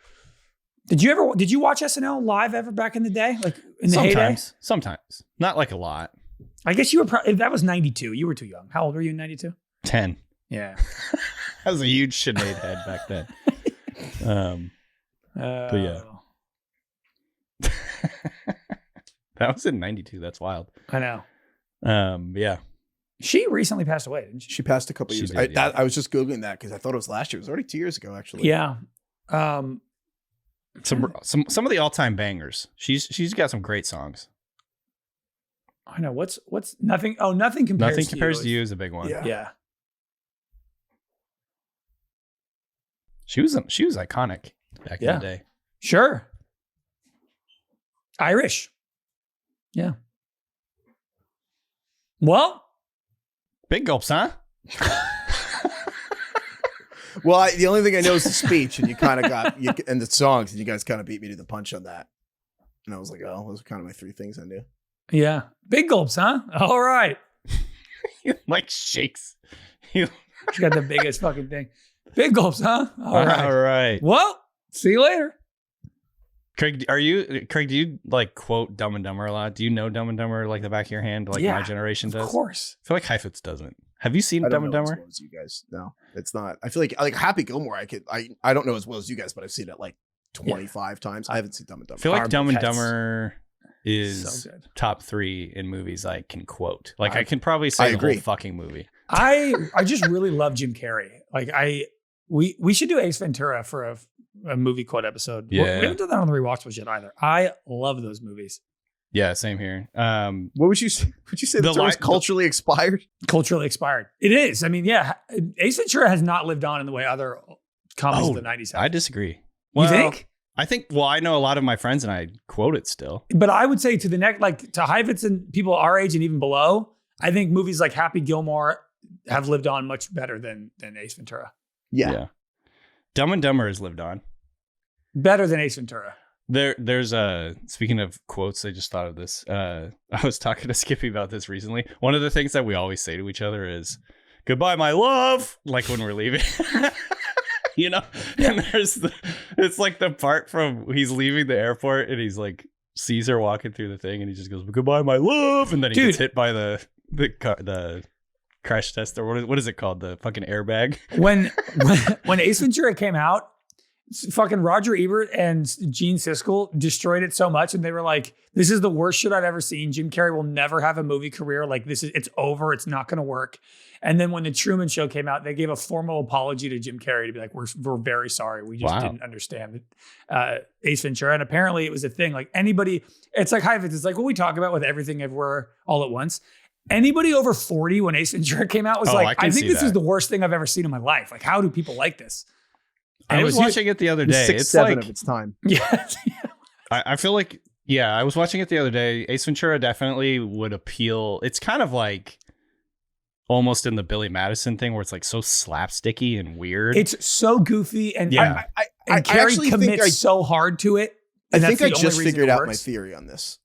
Did you watch SNL live ever back in the day? Like in the heyday? Sometimes. Not like a lot. I guess you were that was 92. You were too young. How old were you in 92? 10. Yeah. That was a huge Sinead head back then. But yeah. That was in 92. That's wild. I know. Yeah. She recently passed away, didn't she? She passed a couple She years did, ago. yeah. I was just Googling that because I thought it was last year. It was already 2 years ago, actually. Yeah. Some of the all-time bangers. She's got some great songs. I know. What's nothing? Oh, nothing compares. Nothing compares to to you is a big one. Yeah. She was iconic back in the day. Sure. Irish. Yeah. Well, big gulps, huh? Well, the only thing I know is the speech, and you kind of got and the songs, and you guys kind of beat me to the punch on that. And I was like, oh, those are kind of my 3 things I knew. Yeah. Big gulps, huh? All right. He like shakes. She got the biggest fucking thing. Big gulps, huh? All right. All right. Well, see you later. Craig, do you like quote Dumb and Dumber a lot? Do you know Dumb and Dumber like the back of your hand, like my generation does? Of course. I feel like Heifetz doesn't. Have you seen Dumb and Dumber? As well as you guys. No, it's not. I feel like Happy Gilmore. I don't know as well as you guys, but I've seen it like 25 times. I haven't seen Dumb and Dumber. I feel like Dumb and Pets. Dumber is So good. top 3 in movies I can quote. Like I can probably say the whole fucking movie. I just really love Jim Carrey. Like we should do Ace Ventura for a movie quote episode. Yeah. We haven't done that on the rewatchables yet either. I love those movies. Yeah, same here. What would you say? Would you say the term is culturally expired? Culturally expired. It is. I mean, yeah. Ace Ventura has not lived on in the way other comedies of the 90s have. I disagree. You think? I think, I know a lot of my friends and I quote it still. But I would say to the next, like to Heifetz and people our age and even below, I think movies like Happy Gilmore have lived on much better than Ace Ventura. Yeah. Dumb and Dumber has lived on. Better than Ace Ventura. There's speaking of quotes, I just thought of this. I was talking to Skippy about this recently. One of the things that we always say to each other is "Goodbye, my love," like when we're leaving. You know, and it's like the part from he's leaving the airport and he's like sees her walking through the thing and he just goes "Goodbye, my love," and then he gets hit by the crash test, or what is it called, the fucking airbag. When Ace Ventura came out, fucking Roger Ebert and Gene Siskel destroyed it so much, and they were like, "This is the worst shit I've ever seen. Jim Carrey will never have a movie career. Like it's over. It's not going to work." And then when the Truman Show came out, they gave a formal apology to Jim Carrey to be like, "We're very sorry. We just didn't understand Ace Ventura." And apparently, it was a thing. Like anybody, it's like Heifetz. It's like what we talk about with Everything Everywhere All at Once. Anybody over 40 when Ace Ventura came out was like, I think this is the worst thing I've ever seen in my life. Like, how do people like this? I was watching it the other day. 6-7 of its time. Yeah. I feel like, yeah, I was watching it the other day. Ace Ventura definitely would appeal. It's kind of like almost in the Billy Madison thing where it's like so slapsticky and weird. It's so goofy. And yeah. And Carrey commits so hard to it. I think I just figured out my theory on this.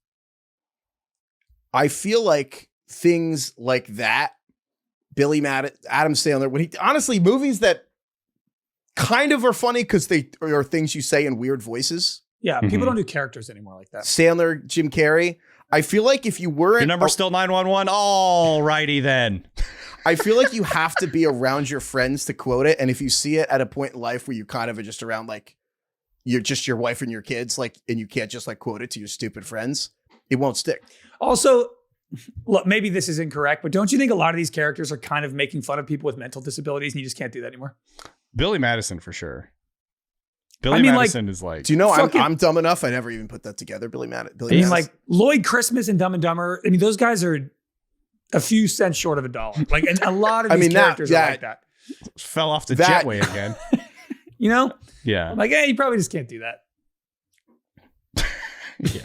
I feel like things like that, Billy Madison, Adam Sandler, honestly, movies that kind of are funny because they are things you say in weird voices. Yeah, people don't do characters anymore like that. Sandler, Jim Carrey. I feel like if you weren't... Your number's still 911? All righty then. I feel like you have to be around your friends to quote it. And if you see it at a point in life where you kind of are just around like, you're just your wife and your kids, like, and you can't just like quote it to your stupid friends, it won't stick. Also, look, maybe this is incorrect, but don't you think a lot of these characters are kind of making fun of people with mental disabilities and you just can't do that anymore? Billy Madison for sure. Billy Madison is like... Do you know I'm dumb enough? I never even put that together. Billy Madison. Like Lloyd Christmas and Dumb and Dumber. I mean, those guys are a few cents short of $1. Like, and a lot of these characters are like that. Fell off the jetway again. You know? Yeah. I'm like, you probably just can't do that. Yeah.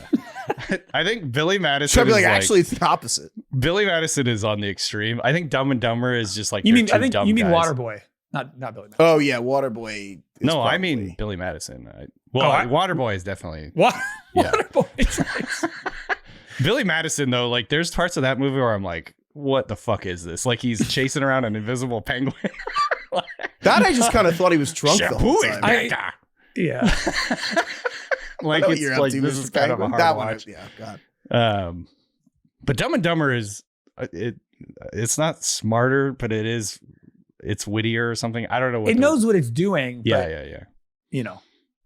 I think Billy Madison should be like, actually, it's the opposite. Billy Madison is on the extreme. I think Dumb and Dumber is just like you mean guys. Waterboy, not Billy Madison. Oh yeah, Waterboy. No, I mean Billy Madison. Waterboy is definitely Waterboy. Billy Madison though, like there's parts of that movie where I'm like, what the fuck is this? Like he's chasing around an invisible penguin. That I just kind of thought he was drunk the whole time. Yeah. Like it's like this is kind of a hard watch. Yeah, God. But Dumb and Dumber is it's not smarter, but it's wittier or something. I don't know what it knows what it's doing. Yeah. You know.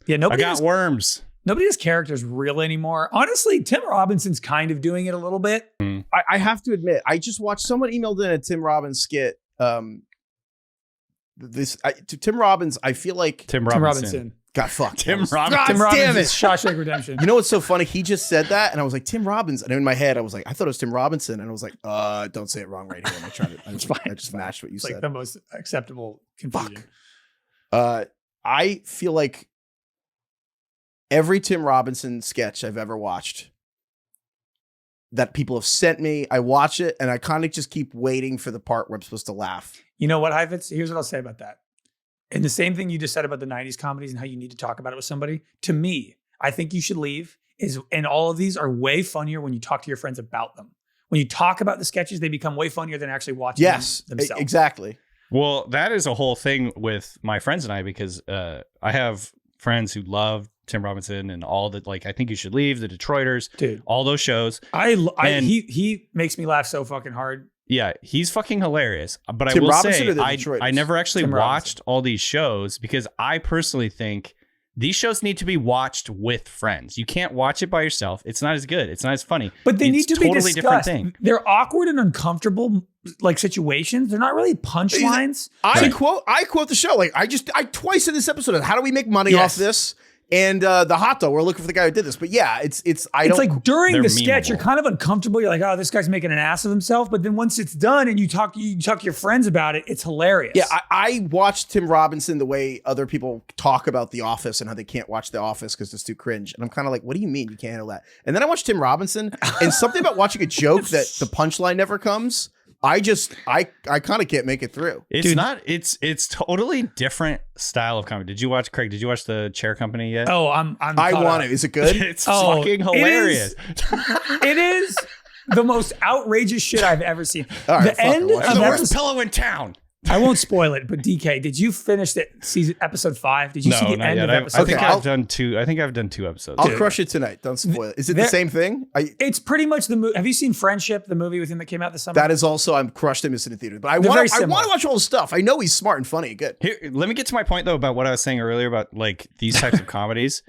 Yeah, nobody I got worms. Nobody has characters real anymore. Honestly, Tim Robinson's kind of doing it a little bit. I have to admit, I just watched someone emailed in a Tim Robbins skit. Tim Robbins, I feel like Tim Robinson. God, fuck. Tim Robbins. God, Tim Robbins damn it. is Shawshank Redemption. You know what's so funny? He just said that, and I was like, Tim Robbins. And in my head, I was like, I thought it was Tim Robinson. And I was like, don't say it wrong right here. I just matched what you said. Like the most acceptable confusion. I feel like every Tim Robinson sketch I've ever watched that people have sent me, I watch it, and I kind of just keep waiting for the part where I'm supposed to laugh. You know what, Heifetz? Here's what I'll say about that. And the same thing you just said about the 90s comedies and how you need to talk about it with somebody. To me, I think You Should Leave and all of these are way funnier when you talk to your friends about them. When you talk about the sketches, they become way funnier than actually watching them themselves. Exactly. Well, that is a whole thing with my friends and I, because I have friends who love Tim Robinson and all the, like, I Think You Should Leave, the Detroiters, dude, all those shows. He makes me laugh so fucking hard. Yeah, he's fucking hilarious. But Tim I will Robinson say, I never actually watched all these shows because I personally think these shows need to be watched with friends. You can't watch it by yourself. It's not as good. It's not as funny. But they need to be discussed. Different thing. They're awkward and uncomfortable like situations. They're not really punchlines. I quote the show. Like I twice in this episode, how do we make money off this? And the hot dog, we're looking for the guy who did this. But yeah, it's like during the sketch, you're kind of uncomfortable. You're like, oh, this guy's making an ass of himself. But then once it's done and you talk to your friends about it, it's hilarious. Yeah, I watched Tim Robinson the way other people talk about The Office and how they can't watch The Office because it's too cringe. And I'm kind of like, what do you mean you can't handle that? And then I watched Tim Robinson and something about watching a joke that the punchline never comes. I kind of can't make it through. It's not. It's totally different style of comedy. Did you watch the Chair Company yet? Oh, I want it. Is it good? It's fucking hilarious. It is the most outrageous shit I've ever seen. All right, the end of the worst pillow in town. I won't spoil it, but DK, did you finish episode 5? Did you see the end of episode 5? I've done 2. I think I've done 2 episodes. I'll crush it tonight. Don't spoil it. Is it the same thing? It's pretty much the movie. Have you seen Friendship, the movie with him that came out this summer? That is also, I'm crushed him in the theater. But I want to watch all the stuff. I know he's smart and funny. Good. Here, let me get to my point, though, about what I was saying earlier about like these types of comedies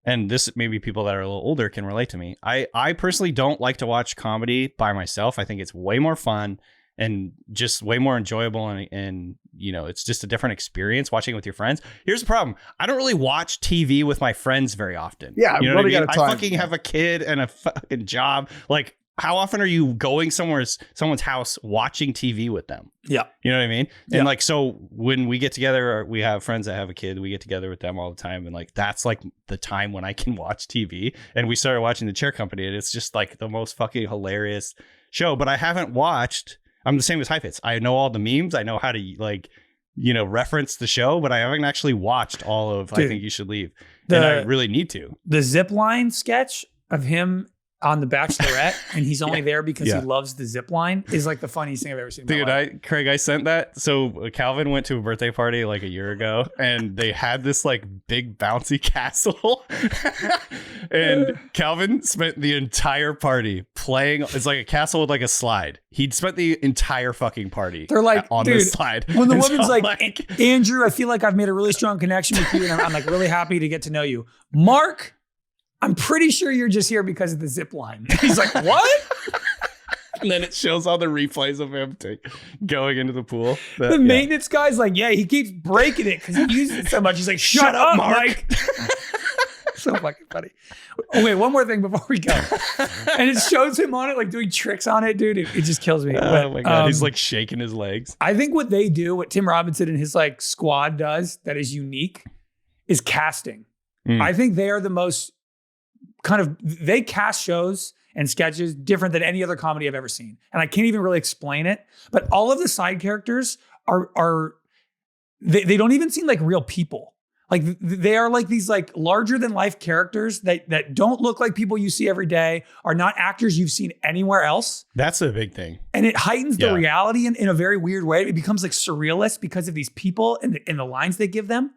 and this maybe people that are a little older can relate to me. I personally don't like to watch comedy by myself. I think it's way more fun and just way more enjoyable. And you know, it's just a different experience watching it with your friends. Here's the problem. I don't really watch TV with my friends very often. Yeah. You know what I mean? I fucking have a kid and a fucking job. Like, how often are you going someone's house watching TV with them? Yeah. You know what I mean? And like, so when we get together, or we have friends that have a kid, we get together with them all the time. And like, that's like the time when I can watch TV. And we started watching The Chair Company, and it's just like the most fucking hilarious show. But I haven't watched, I'm the same as Heifetz. I know all the memes. I know how to like, you know, reference the show, but I haven't actually watched all of I Think You Should Leave. And I really need to. The Zipline sketch of him on The Bachelorette, and he's only there because he loves the Zipline, is like the funniest thing I've ever seen. Dude, Craig, I sent that. So Calvin went to a birthday party like a year ago, and they had this like big bouncy castle, and Calvin spent the entire party playing. It's like a castle with like a slide. He'd spent the entire fucking party. They're like, on this slide. When the woman's like, Andrew, I feel like I've made a really strong connection with you, and I'm like really happy to get to know you. Mark, I'm pretty sure you're just here because of the zip line. He's like, what? And then it shows all the replays of him going into the pool. The maintenance guy's like, yeah, he keeps breaking it because he uses it so much. He's like, shut up, Mark. So fucking funny. Oh, wait, one more thing before we go. And it shows him on it, like doing tricks on it, dude. It just kills me. Oh my God. He's like shaking his legs. I think what they do, what Tim Robinson and his like squad does that is unique is casting. I think they are the most they cast shows and sketches different than any other comedy I've ever seen. And I can't even really explain it, but all of the side characters they don't even seem like real people. Like they are like these like larger than life characters that don't look like people you see every day, are not actors you've seen anywhere else. That's a big thing. And it heightens the reality in a very weird way. It becomes like surrealist because of these people and the lines they give them.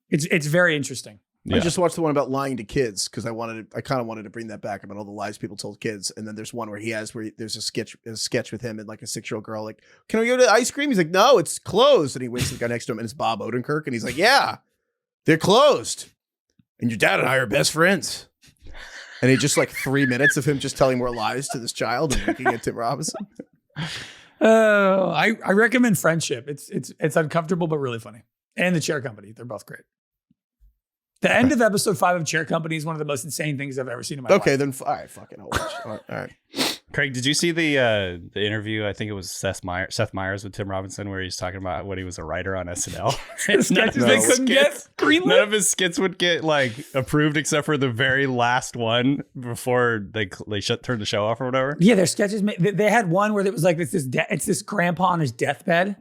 It's very interesting. I just watched the one about lying to kids because I kind of wanted to bring that back about all the lies people told kids. And then there's one where there's a sketch with him and like a 6-year-old girl, like, can we go to ice cream? He's like, no, it's closed. And he waits to the guy next to him, and it's Bob Odenkirk. And he's like, yeah, they're closed. And your dad and I are best friends. And he just like 3 minutes of him just telling more lies to this child and looking at Tim Robinson. I recommend Friendship. It's uncomfortable, but really funny. And The Chair Company. They're both great. The end of episode 5 of Chair Company is one of the most insane things I've ever seen in my life. Okay, then all right, fucking hold on. All right. Craig, did you see the interview? I think it was Seth Meyers with Tim Robinson, where he's talking about when he was a writer on SNL. None of his skits would get like approved except for the very last one before they turned the show off or whatever. Yeah, their sketches. They had one where it was like it's this grandpa on his deathbed.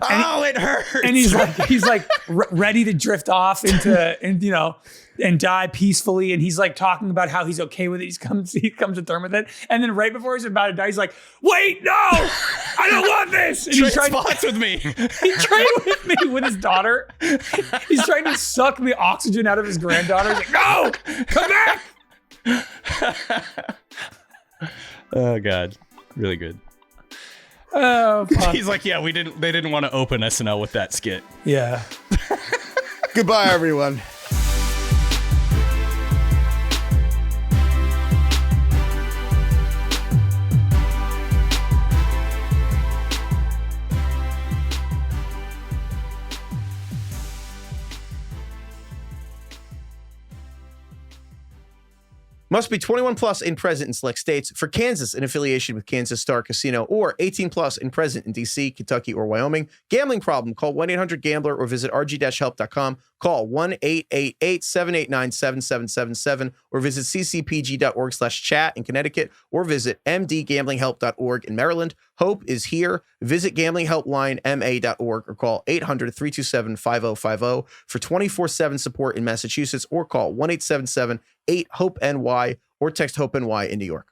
It hurts. And he's like ready to drift off and die peacefully. And he's like talking about how he's okay with it. He comes to terms with it. And then right before he's about to die, he's like, wait, no, I don't want this. And he's trying spots with me. He trained with me with his daughter. He's trying to suck the oxygen out of his granddaughter. He's like, no, come back. Oh God. Really good. Oh, fuck. He's like, yeah, they didn't want to open SNL with that skit. Yeah. Goodbye, everyone. Must be 21 plus and present in select states. For Kansas, in affiliation with Kansas Star Casino, or 18 plus and present in D.C., Kentucky, or Wyoming. Gambling problem? Call 1-800-GAMBLER or visit rg-help.com. Call 1-888-789-7777 or visit ccpg.org/chat in Connecticut or visit mdgamblinghelp.org in Maryland. Hope is here. Visit gamblinghelplinema.org or call 800-327-5050 for 24/7 support in Massachusetts or call 1-877-8-HOPE-NY or text HOPE-NY in New York.